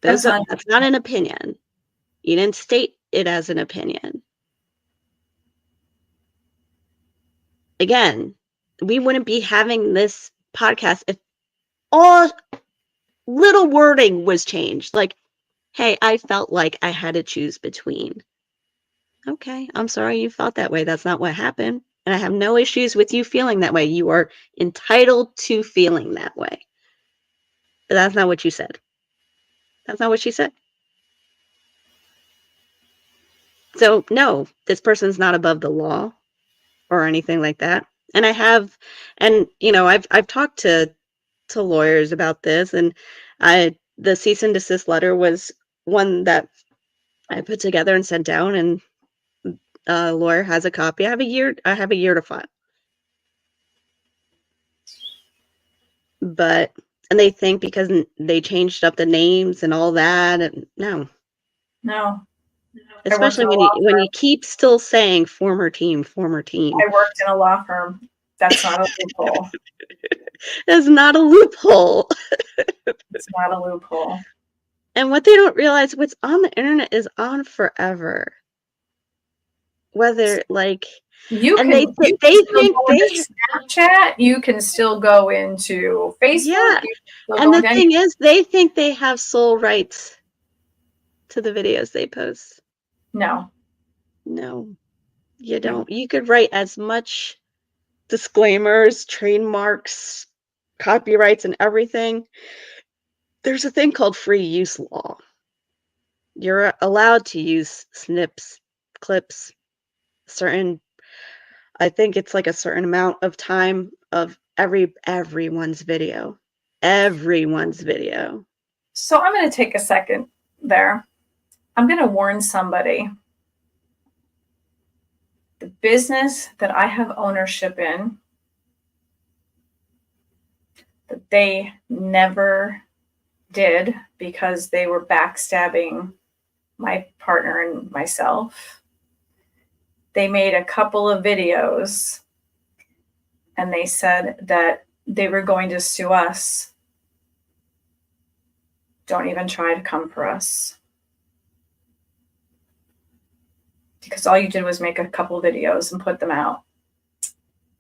that's not an opinion. You didn't state it as an opinion. Again, we wouldn't be having this podcast if all little wording was changed. Like, hey, I felt like I had to choose between. Okay, I'm sorry you felt that way. That's not what happened. And I have no issues with you feeling that way. You are entitled to feeling that way. But that's not what you said. That's not what she said. So, no, this person's not above the law or anything like that. And I've talked to lawyers about this, and the cease and desist letter was one that I put together and sent down, and a lawyer has a copy. I have a year to file. And they think because they changed up the names and all that, and no. Especially when you keep still saying former team. I worked in a law firm. That's not a loophole. That's not a loophole. It's not a loophole. And what they don't realize, what's on the internet is on forever. Whether, like, they think Snapchat, you can still go into Facebook. Yeah. And the thing is, they think they have sole rights to the videos they post. No. You don't. You could write as much disclaimers, trademarks, copyrights, and everything. There's a thing called free use law. You're allowed to use snips, clips, certain I think it's like a certain amount of time of everyone's video. Everyone's video. So I'm going to take a second there. I'm going to warn somebody. The business that I have ownership in, that they never did because they were backstabbing my partner and myself. They made a couple of videos and they said that they were going to sue us. Don't even try to come for us. Because all you did was make a couple videos and put them out.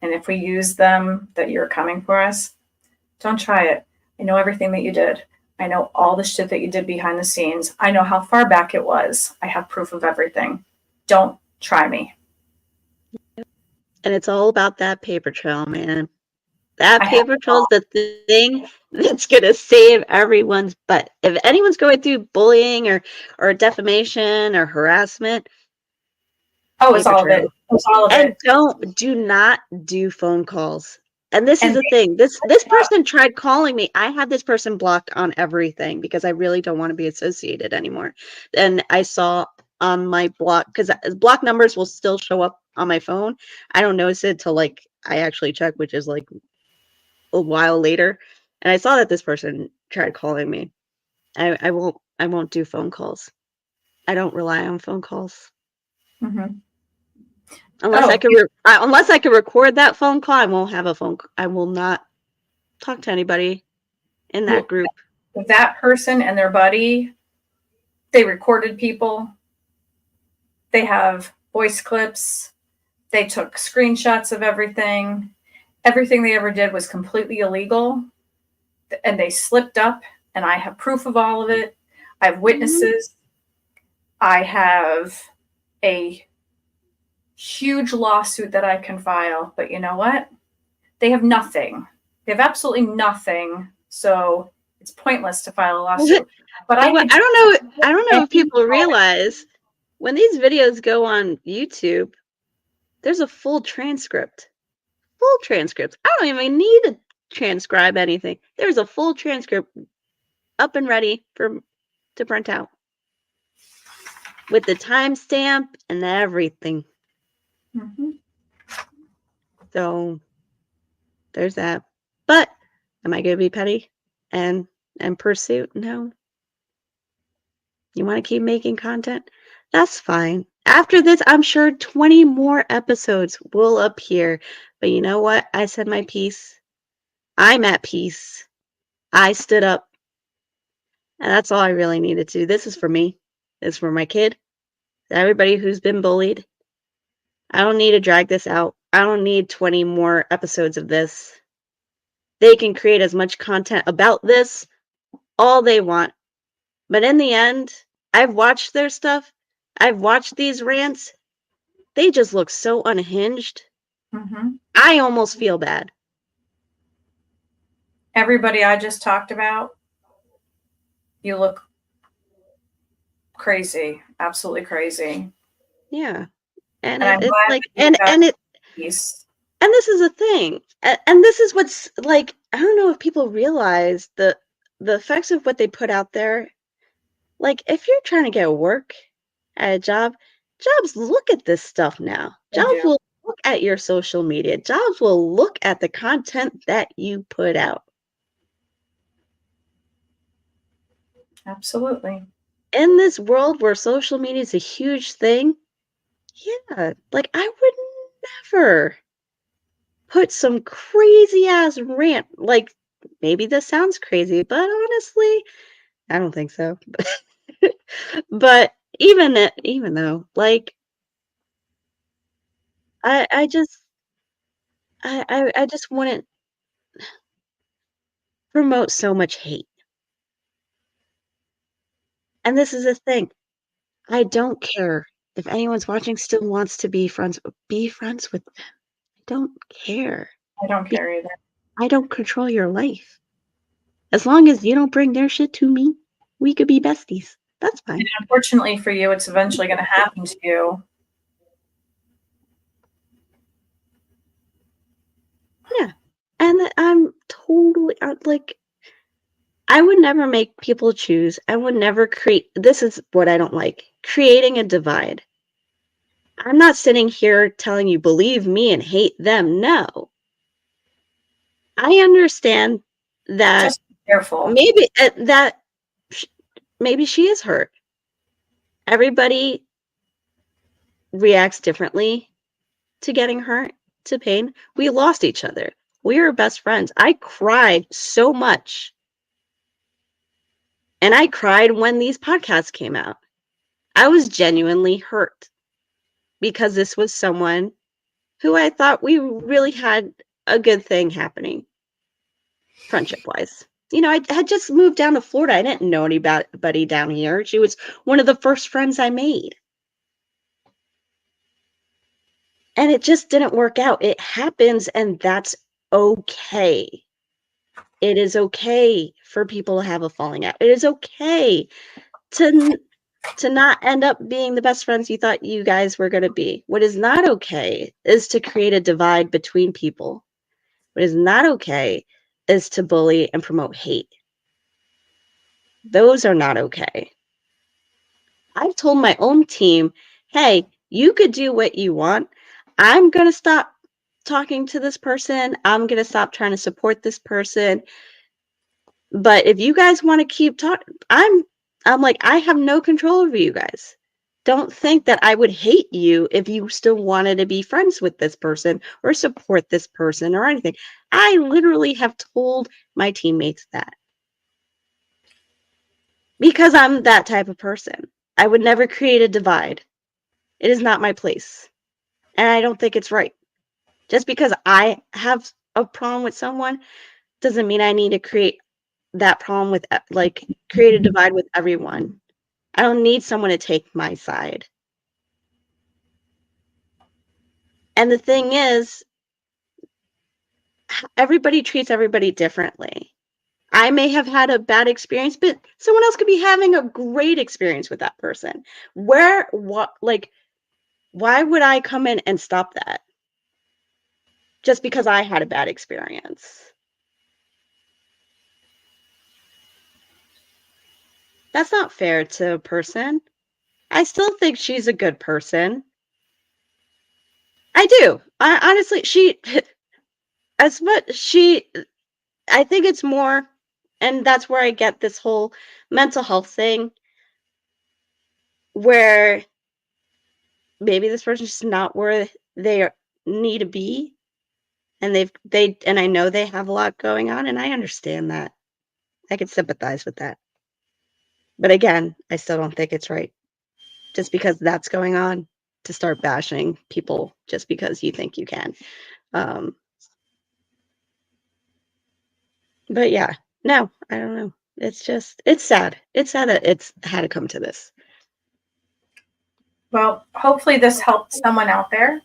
And if we use them that you're coming for us, don't try it. I know everything that you did. I know all the shit that you did behind the scenes. I know how far back it was. I have proof of everything. Don't try me. And it's all about that paper trail, man. That I have paper trail is the thing that's going to save everyone's butt. If anyone's going through bullying or defamation or harassment, it's paper all of it. trail. It's all of And it. do not do phone calls. And this is And the thing. This person tried calling me. I had this person blocked on everything because I really don't want to be associated anymore. And I saw on my block, because block numbers will still show up on my phone. I don't notice it till like I actually check, which is like a while later. And I saw that this person tried calling me. I won't do phone calls. I don't rely on phone calls. mm-hmm. Unless I could unless I could record that phone call, I won't have a phone. I will not talk to anybody in that group. That person and their buddy, they recorded people. They have voice clips. They took screenshots of everything. Everything they ever did was completely illegal. And they slipped up, and I have proof of all of it. I have witnesses. I have a huge lawsuit that I can file. But you know what? They have nothing. They have absolutely nothing. So it's pointless to file a lawsuit. But I don't know if people realize when these videos go on YouTube, there's a full transcript. Full transcript. I don't even need to transcribe anything. There's a full transcript up and ready to print out with the timestamp and everything. Mm-hmm. So there's that. But am I going to be petty and pursue? No. You want to keep making content? That's fine. After this, I'm sure 20 more episodes will appear. But you know what? I said my piece. I'm at peace. I stood up. And that's all I really needed to do. This is for me. This is for my kid. Everybody who's been bullied. I don't need to drag this out. I don't need 20 more episodes of this. They can create as much content about this all they want. But in the end, I've watched their stuff. I've watched these rants. They just look so unhinged. Mm-hmm. I almost feel bad. Everybody I just talked about, you look crazy, absolutely crazy. Yeah. And I'm it's glad like that piece. And this is a thing. And this is what's like, I don't know if people realize the effects of what they put out there. Like if you're trying to get work at a job, jobs look at this stuff now. Jobs will look at your social media. Jobs will look at the content that you put out. Absolutely. In this world where social media is a huge thing, yeah, like I would never put some crazy ass rant. Like maybe this sounds crazy, but honestly, I don't think so. But even though, like, I just I just wouldn't promote so much hate. And this is the thing. I don't care. If anyone's watching still wants to be friends with them. I don't care. I don't care either. I don't control your life. As long as you don't bring their shit to me, we could be besties. That's And fine. unfortunately for you, it's eventually going to happen to you. Yeah. And I'm totally like, I would never make people choose. I would never create. This is what I don't like, creating a divide. I'm not sitting here telling you believe me and hate them. No. I understand that Just be careful. maybe she is hurt. Everybody reacts differently to getting hurt, to pain. We lost each other. We were best friends. I cried so much. And I cried when these podcasts came out. I was genuinely hurt because this was someone who I thought we really had a good thing happening, friendship wise. You know, I had just moved down to Florida. I didn't know anybody down here. She was one of the first friends I made. And it just didn't work out. It happens, and that's okay. It is okay for people to have a falling out. It is okay to not end up being the best friends you thought you guys were going to be. What is not okay is to create a divide between people. What is not okay is to bully and promote hate. Those are not okay. I've told my own team, hey, you could do what you want. I'm going to stop talking to this person. I'm going to stop trying to support this person. But if you guys want to keep talking, I'm like, I have no control over you guys. Don't think that I would hate you if you still wanted to be friends with this person or support this person or anything. I literally have told my teammates that because I'm that type of person. I would never create a divide. It is not my place. And I don't think it's right. Just because I have a problem with someone doesn't mean I need to create that problem with, like, create a divide with everyone. I don't need someone to take my side. And the thing is, everybody treats everybody differently. I may have had a bad experience, but someone else could be having a great experience with that person. Why would I come in and stop that? Just because I had a bad experience. That's not fair to a person. I still think she's a good person. I do. I honestly, as much, I think it's more, and that's where I get this whole mental health thing, where maybe this person's just not where they need to be, and and I know they have a lot going on, and I understand that. I can sympathize with that. But again, I still don't think it's right. Just because that's going on, to start bashing people just because you think you can. Um, but yeah, no, I don't know. It's sad. It's sad that it's had to come to this. Well, hopefully this helped someone out there.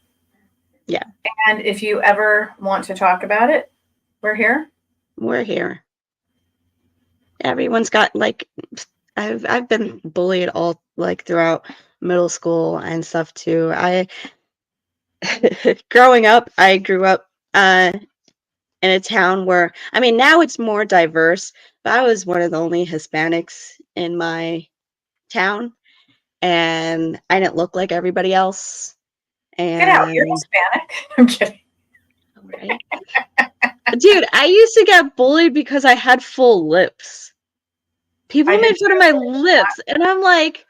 Yeah. And if you ever want to talk about it, we're here. We're here. Everyone's got, like, I've been bullied all, like, throughout middle school and stuff too. Growing up, I grew up in a town where, I mean, now it's more diverse, but I was one of the only Hispanics in my town, and I didn't look like everybody else. Get out, you're And Hispanic. I'm kidding. right. Dude, I used to get bullied because I had full lips. People I did made fun of my lips, and I'm like,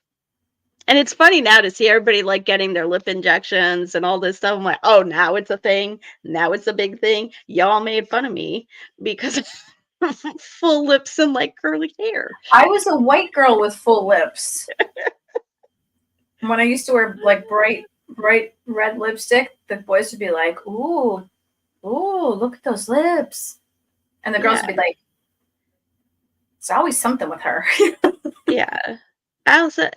and it's funny now to see everybody, like, getting their lip injections and all this stuff. I'm like, oh, now it's a thing. Now it's a big thing. Y'all made fun of me because of full lips and, like, curly hair. I was a white girl with full lips. When I used to wear like bright red lipstick, the boys would be like, "Ooh, look at those lips," and the girls Yeah. would be like, "It's always something with her." Yeah. I also,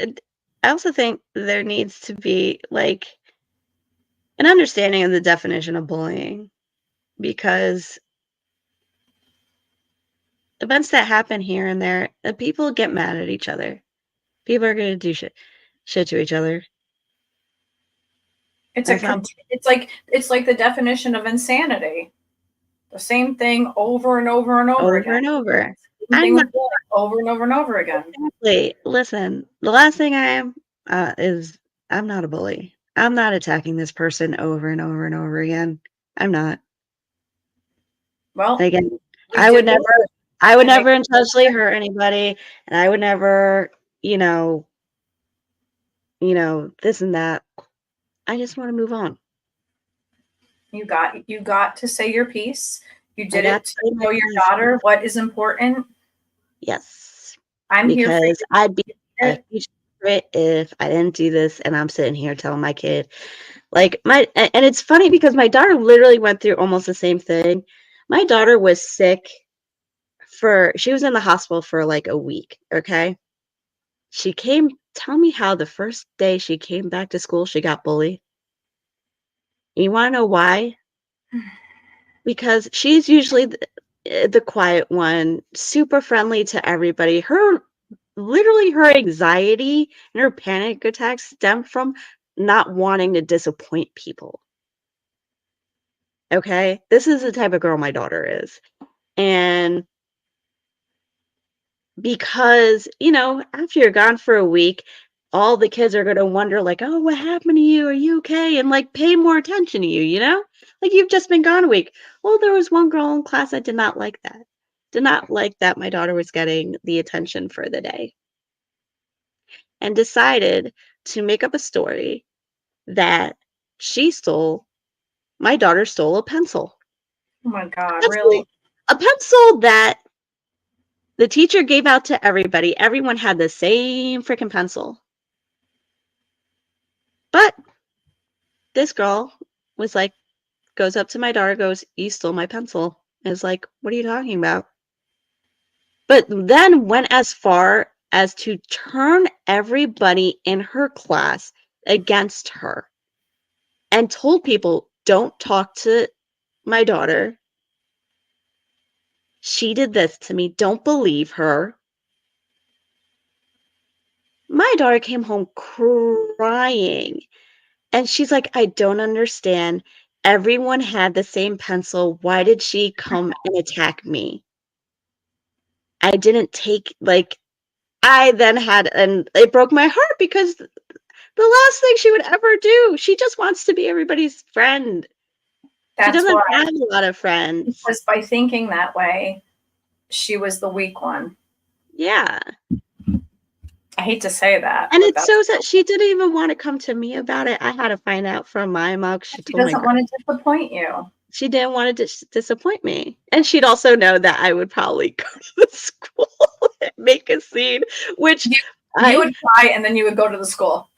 I also think there needs to be, like, an understanding of the definition of bullying because events that happen here and there, people get mad at each other. People are gonna do shit to each other. That's how It's like the definition of insanity. The same thing over and over and over over again. and over. Same I'm thing not with bullying over and over and over again. exactly. Listen, the last thing I am is I'm not a bully. I'm not attacking this person over and over and over again. I'm not. Well, Again, we I would did this, never I would and they never intentionally hurt anybody, and I would never, you know this and that. I just wanna move on. you got to say your piece. You I did got it to to say my show your piece. daughter what is important. Yes, I'm here for because I'd be a you. huge hypocrite if I didn't do this and I'm sitting here telling my kid, like, and it's funny because my daughter literally went through almost the same thing. My daughter was sick she was in the hospital for, like, a week, okay? She came tell me how the first day she came back to school, she got bullied. You wanna know why? Because she's usually the quiet one, super friendly to everybody. Literally, her anxiety and her panic attacks stem from not wanting to disappoint people, okay? This is the type of girl my daughter is, and because, after you're gone for a week, all the kids are gonna wonder like, "Oh, what happened to you? Are you okay?" And, like, pay more attention to you, you know? Like, you've just been gone a week. Well, there was one girl in class that did not like that. Did not like that my daughter was getting the attention for the day, and decided to make up a story that she stole my daughter stole a pencil. Oh my God, Pencil really? a pencil that the teacher gave out to everybody. Everyone had the same freaking pencil. But this girl was like goes up to my daughter, goes, "You stole my pencil." And is like, "What are you talking about?" But then went as far as to turn everybody in her class against her and told people, "Don't talk to my daughter. She did this to me. Don't believe her." My daughter came home crying. And she's like, "I don't understand. Everyone had the same pencil. Why did she come and attack me? I didn't take like." I then had and it broke my heart because the last thing she would ever do, she just wants to be everybody's friend. She That's doesn't why, have a lot of friends. because by thinking that way, she was the weak one. Yeah. I hate to say that, And but it that's shows that she didn't even wanna come to me about it. I had to find out from my mom 'cause she she told my doesn't girl. want to disappoint you. She didn't wanna disappoint me, and she'd also know that I would probably go to the school and make a scene, which You you I would cry and then you would go to the school.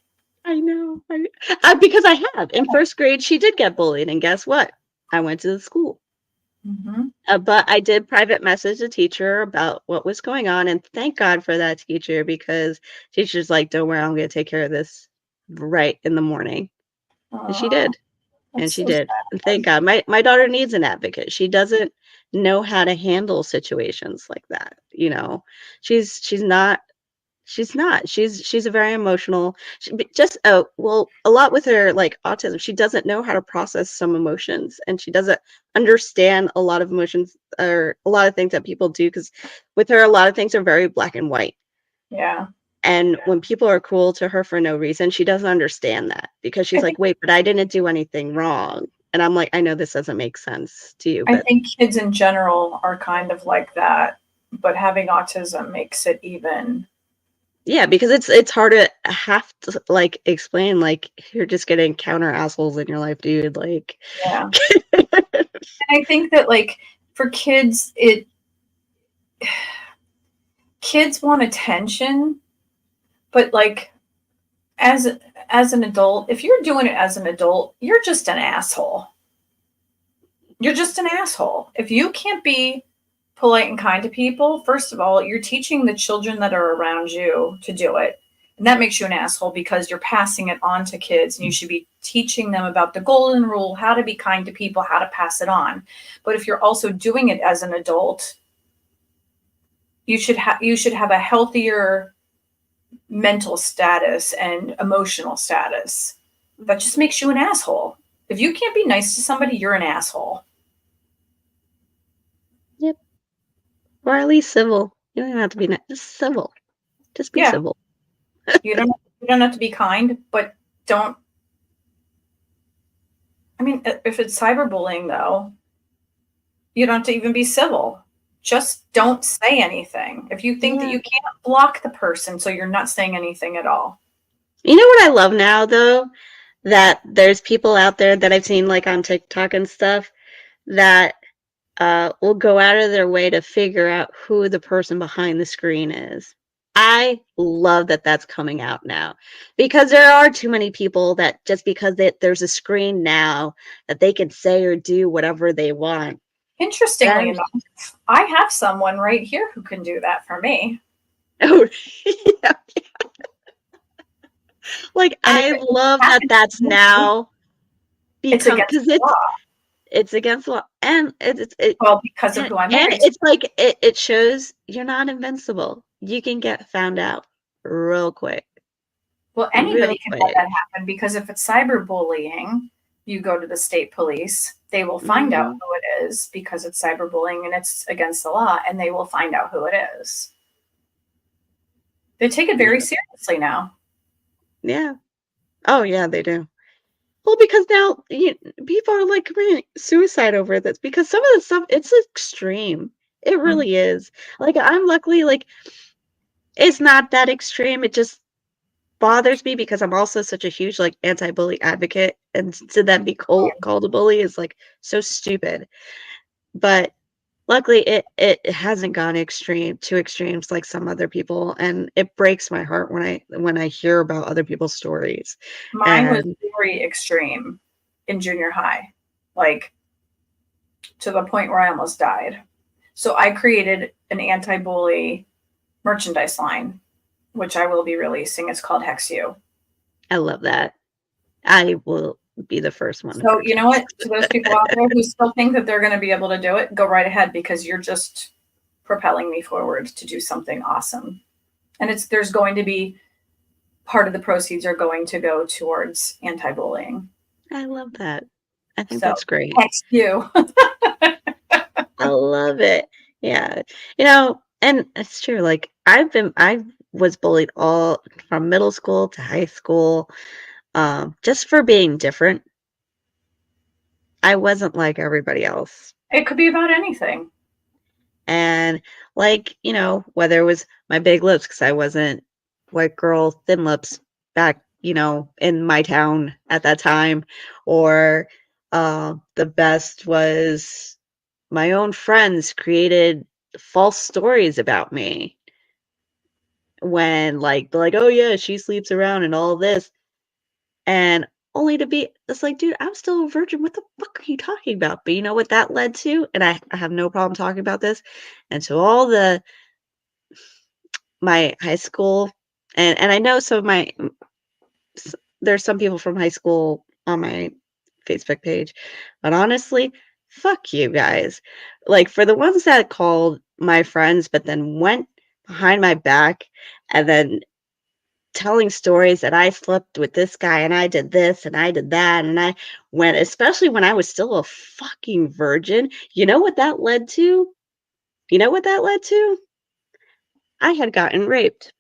I know, because I have. In 1st grade, she did get bullied, and guess what? I went to the school. Mhm. But I did private message the teacher about what was going on, and thank God for that teacher because teacher's like, "Don't worry, I'm gonna take care of this right in the morning." And she Aw, did. And that's she so did, and thank sad. God. My daughter needs an advocate. She doesn't know how to handle situations like that, you know? She's not she's a very emotional she b just, well, a lot with her, like, autism, she doesn't know how to process some emotions, and she doesn't understand a lot of emotions or a lot of things that people do. Because with her, a lot of things are very black and white. Yeah. And when people are cruel to her for no reason, she doesn't understand that because I she's like, think "Wait, but I didn't do anything wrong." And I'm like, "I know this doesn't make sense to you, I but." think kids in general are kind of like that, but having autism makes it even. Yeah, because it's hard to have to, like, explain, like, "You're just gonna encounter assholes in your life, dude," like. Yeah. And I think that, like, for kids, it kids want attention, but, like, as as an adult, if you're doing it as an adult, you're just an asshole. You're just an asshole. If you can't be polite and kind to people, first of all, you're teaching the children that are around you to do it. And that makes you an asshole because you're passing it on to kids and you should be teaching them about the golden rule, how to be kind to people, how to pass it on. But if you're also doing it as an adult, you should have a healthier mental status and emotional status. That just makes you an asshole. If you can't be nice to somebody, you're an asshole. Yep. Or at least civil. You don't even have to be nice. Just civil. Just be Yeah. civil. You don't have to be kind, but don't. I mean, if it's cyberbullying, though, you don't have to even be civil. Just don't say anything. If you think that you can't, block the person so you're not saying anything at all. You know what I love now, though? That there's people out there that I've seen, like, on TikTok and stuff, that will go out of their way to figure out who the person behind the screen is. I love that that's coming out now, because there are too many people that just because there's a screen now that they can say or do whatever they want. Interestingly enough, I have someone right here who can do that for me. Oh, yeah. Like, I love that that's now become, because it's against the law, and well, because of who I'm married to. It's like it shows you're not invincible. You can get found out real quick. Well, anybody can let that happen, because if it's cyberbullying, you go to the state police. They will find out who it is because it's cyberbullying and it's against the law, and they will find out who it is. They take it very seriously now. Yeah. Oh, yeah, they do. Well, because now people are like committing suicide over this, because some of the stuff, it's extreme. It really is. Like, I'm luckily, like, it's not that extreme. It just bothers me because I'm also such a huge, like, anti-bully advocate, and to then be called a bully is, like, so stupid. But luckily, it hasn't gone to extremes like some other people, and it breaks my heart when I hear about other people's stories. Mine was very extreme in junior high, like to the point where I almost died. So I created an anti-bully merchandise line, which I will be releasing. It's called Hex You. I love that. I will be the first one. So you know what? To those people out there who still think that they're going to be able to do it, go right ahead, because you're just propelling me forward to do something awesome. And there's going to be part of the proceeds are going to go towards anti-bullying. I love that. I think that's great. Hex You. I love it. Yeah. And it's true. Like, I was bullied all from middle school to high school, just for being different. I wasn't like everybody else. It could be about anything. And, like, whether it was my big lips, because I wasn't white girl, thin lips back, in my town at that time, or the best was my own friends created false stories about me, when, like, they're like, oh yeah, she sleeps around and all this, and only to be, it's like, dude, I'm still a virgin. What the fuck are you talking about? But you know what that led to? And I have no problem talking about this. And so all my high school, and I know some of there's some people from high school on my Facebook page, but honestly, fuck you guys. Like, for the ones that called my friends, but then went behind my back and then telling stories that I slept with this guy and I did this and I did that, and I went, especially when I was still a fucking virgin. You know what that led to? You know what that led to? I had gotten raped.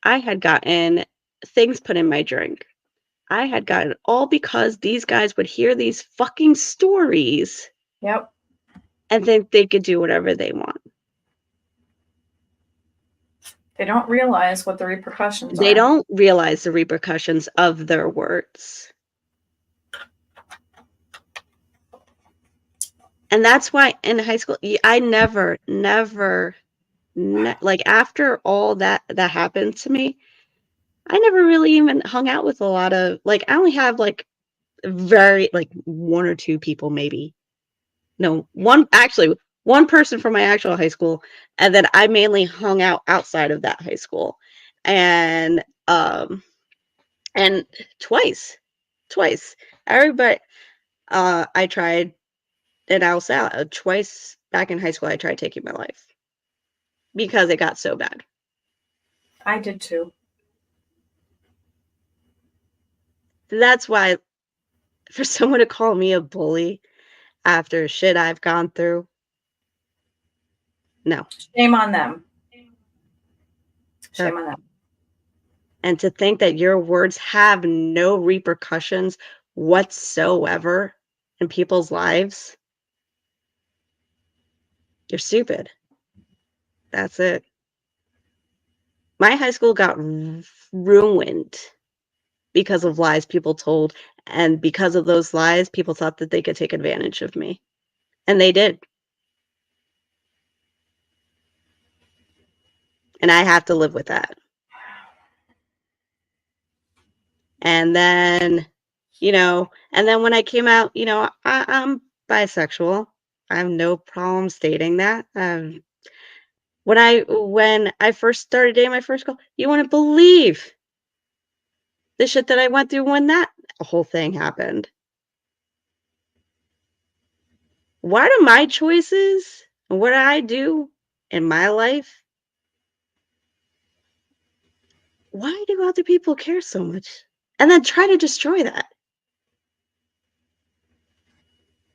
I had gotten things put in my drink. I had gotten all because these guys would hear these fucking stories. Yep. And think they could do whatever they want. They don't realize what the repercussions are. They don't realize the repercussions of their words. And that's why in high school, I never, like, after all that happened to me, I never really even hung out with a lot of, like, I only have, like, very, like, one or two people, maybe. No, one person from my actual high school, and then I mainly hung out outside of that high school. And and twice, twice. Everybody, I tried, and I'll say twice back in high school, I tried taking my life because it got so bad. I did too. That's why, for someone to call me a bully after shit I've gone through, no. Shame on them. Uh, Shame on them. and to think that your words have no repercussions whatsoever in people's lives, you're stupid. That's it. My high school got ruined because of lies people told, and because of those lies, people thought that they could take advantage of me, and they did. And I have to live with that. And then, and then when I came out, I'm bisexual. I have no problem stating that. When I first started dating my first girl, you wouldn't believe the shit that I went through when that whole thing happened. Why do my choices and what I do in my life, why do other people care so much? And then try to destroy that.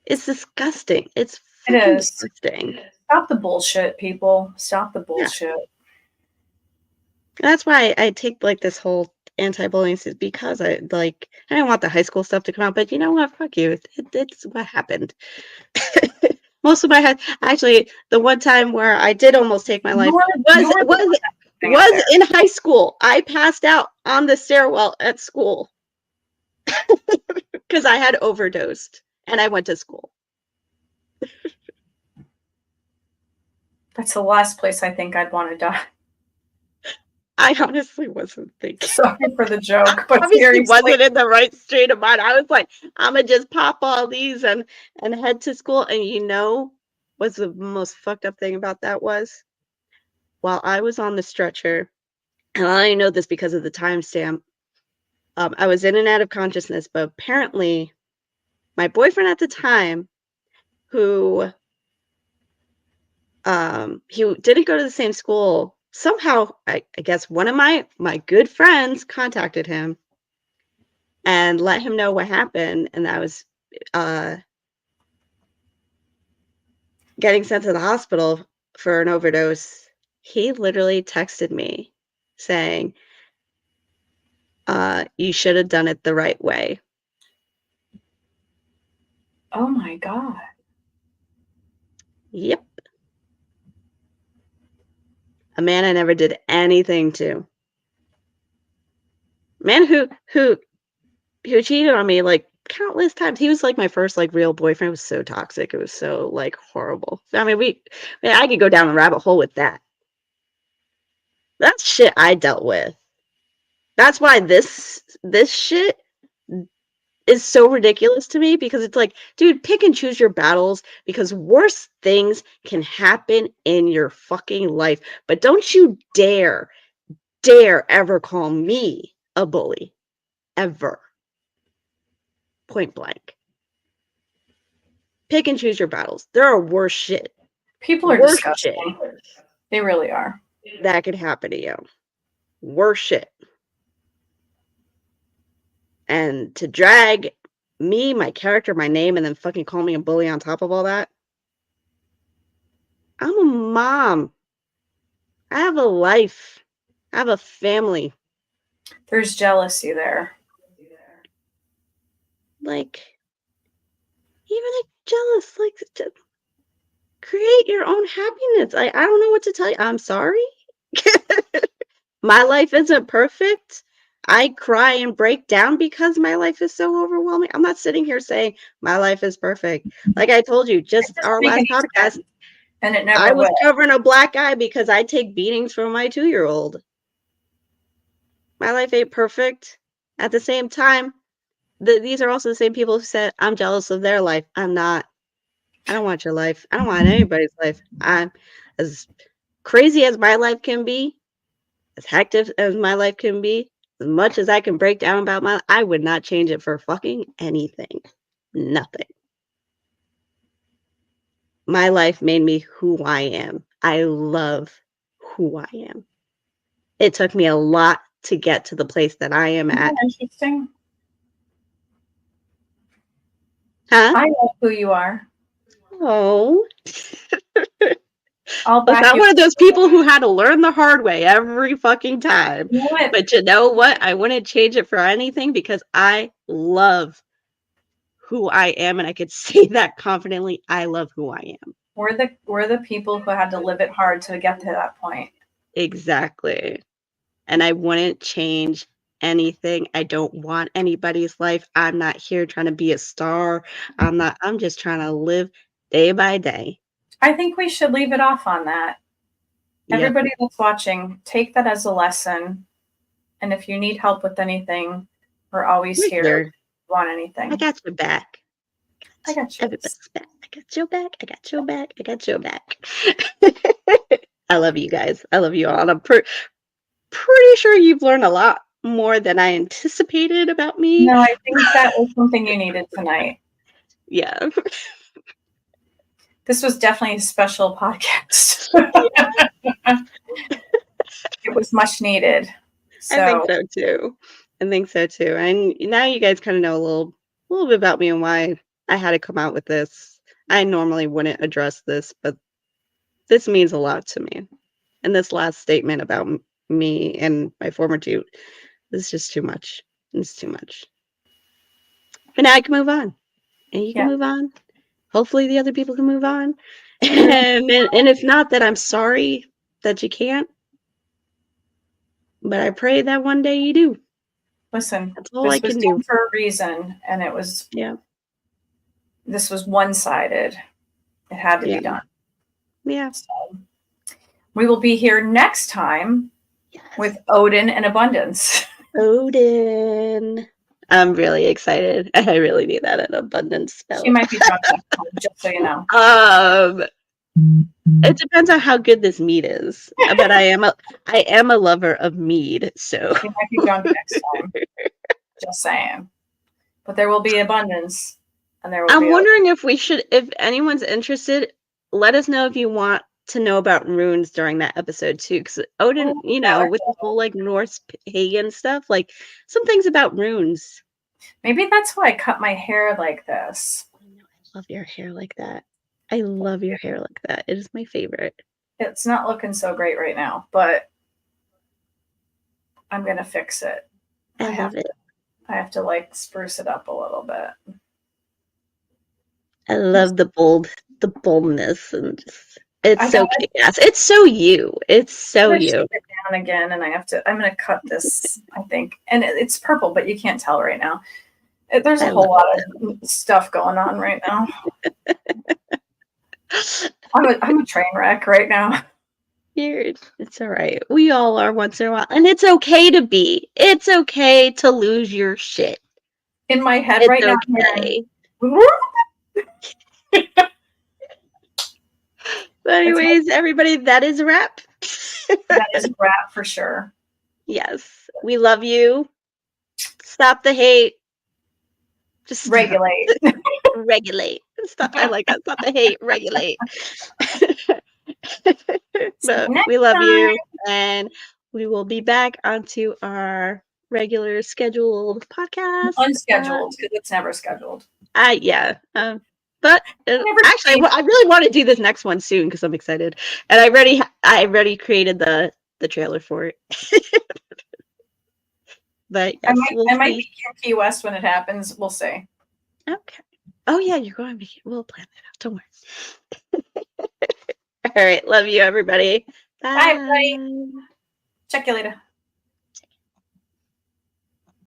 It's disgusting. It's It fucking is. disgusting. Stop the bullshit, people. Stop the Yeah. bullshit. That's why I take like this whole anti-bullying because I don't want the high school stuff to come out, but you know what? Fuck you. It's what happened. Most of my head, actually, the one time where I did almost take my life You're the one putting it was there. in high school. I passed out on the stairwell at school because I had overdosed and I went to school. That's the last place I think I'd want to die. I honestly wasn't thinking. Sorry for the joke, I but obviously seriously. wasn't in the right state of mind. I was like, I'm gonna just pop all these and head to school. And what's the most fucked up thing about that was, while I was on the stretcher, and I only know this because of the timestamp. I was in and out of consciousness, but apparently, my boyfriend at the time, who he didn't go to the same school. Somehow, I guess one of my good friends contacted him and let him know what happened, and I was getting sent to the hospital for an overdose. He literally texted me saying, you should have done it the right way. Oh my God. Yep. A man I never did anything to. Man who cheated on me like countless times. He was like my first like real boyfriend. It was so toxic. It was so like horrible. I mean, I could go down a rabbit hole with that. That's shit I dealt with. That's why this shit is so ridiculous to me, because it's like, dude, pick and choose your battles, because worse things can happen in your fucking life. But don't you dare ever call me a bully. Ever. Point blank. Pick and choose your battles. There are worse shit. People are Worse disgusting. They really are. That could happen to you. Worse shit. And to drag me, my character, my name, and then fucking call me a bully on top of all that. I'm a mom. I have a life. I have a family. There's jealousy there. Like, even if jealous, like, to create your own happiness. I don't know what to tell you. I'm sorry. My life isn't perfect. I cry and break down because my life is so overwhelming. I'm not sitting here saying my life is perfect. Like I told you, just our last podcast, and it never I was will. covering a black eye because I take beatings from my 2-year-old. My life ain't perfect. At the same time, these are also the same people who said, I'm jealous of their life. I'm not. I don't want your life. I don't want anybody's life. I'm as crazy as my life can be. as hectic as my life can be, as much as I can break down about I would not change it for fucking anything. Nothing. My life made me who I am. I love who I am. It took me a lot to get to the place that I am Isn't at. that interesting? Huh? I know who you are. Oh. I'll Was back not you one up. of those people who had to learn the hard way every fucking time. You know what? But you know what? I wouldn't change it for anything because I love who I am, and I could say that confidently. I love who I am. We're the people who had to live it hard to get to that point. Exactly. And I wouldn't change anything. I don't want anybody's life. I'm not here trying to be a star. I'm just trying to live day by day. I think we should leave it off on that. Yep. Everybody that's watching, take that as a lesson. And if you need help with anything, we're always We're here. here. If you want anything. I got your back. I got you. Everybody's back. I got your back. I got your back. I got your back. I love you guys. I love you all. And I'm pretty sure you've learned a lot more than I anticipated about me. No, I think that was something you needed tonight. Yeah. This was definitely a special podcast. It was much needed. So. I think so too. I think so too. And now you guys kind of know a little bit about me and why I had to come out with this. I normally wouldn't address this, but this means a lot to me. And this last statement about me and my former dude, this is just too much. It's too much. But now I can move on. And you can move on. Hopefully the other people can move on. And if not, then I'm sorry that you can't. But I pray that one day you do. Listen, that's all I can do for a reason, and it was this was one-sided. It had to be done. Yeah. So, we will be here next time with Odin and Abundance. Odin. I'm really excited. I really need that an abundance spell. She might be drunk next time, just so you know. It depends on how good this mead is. But I am a lover of mead, so she might be drunk next time. Just saying. But there will be abundance, and there will. I'm wondering if anyone's interested, let us know if you want to know about runes during that episode too, because Odin, with the whole like Norse pagan stuff, like some things about runes. Maybe that's why I cut my hair like this. I love your hair like that. I love your hair like that. It is my favorite. It's not looking so great right now, but I'm gonna fix it. I love it. I have to like spruce it up a little bit. I love the boldness, and just it's so kick-ass. It's so you. It's so you. It down again, and I'm gonna cut this. I think, and it's purple, but you can't tell right now. There's a whole lot of stuff going on right now. I'm a train wreck right now. It's all right. We all are once in a while, and it's okay to be. It's okay to lose your shit. In my head right now. But anyways, everybody, that is a wrap. That is a wrap for sure. Yes, we love you. Stop the hate. Just regulate. Regulate. Stop. I like that. Stop the hate. Regulate. But we love you, and we will be back onto our regular scheduled podcast. Unscheduled, because it's never scheduled. But actually, I really want to do this next one soon because I'm excited, and I already created the trailer for it. But yes, I might be in Key West when it happens. We'll see. Okay. Oh yeah, you're going to be. We'll plan that out. Don't worry. All right. Love you, everybody. Bye, everybody. Check you later.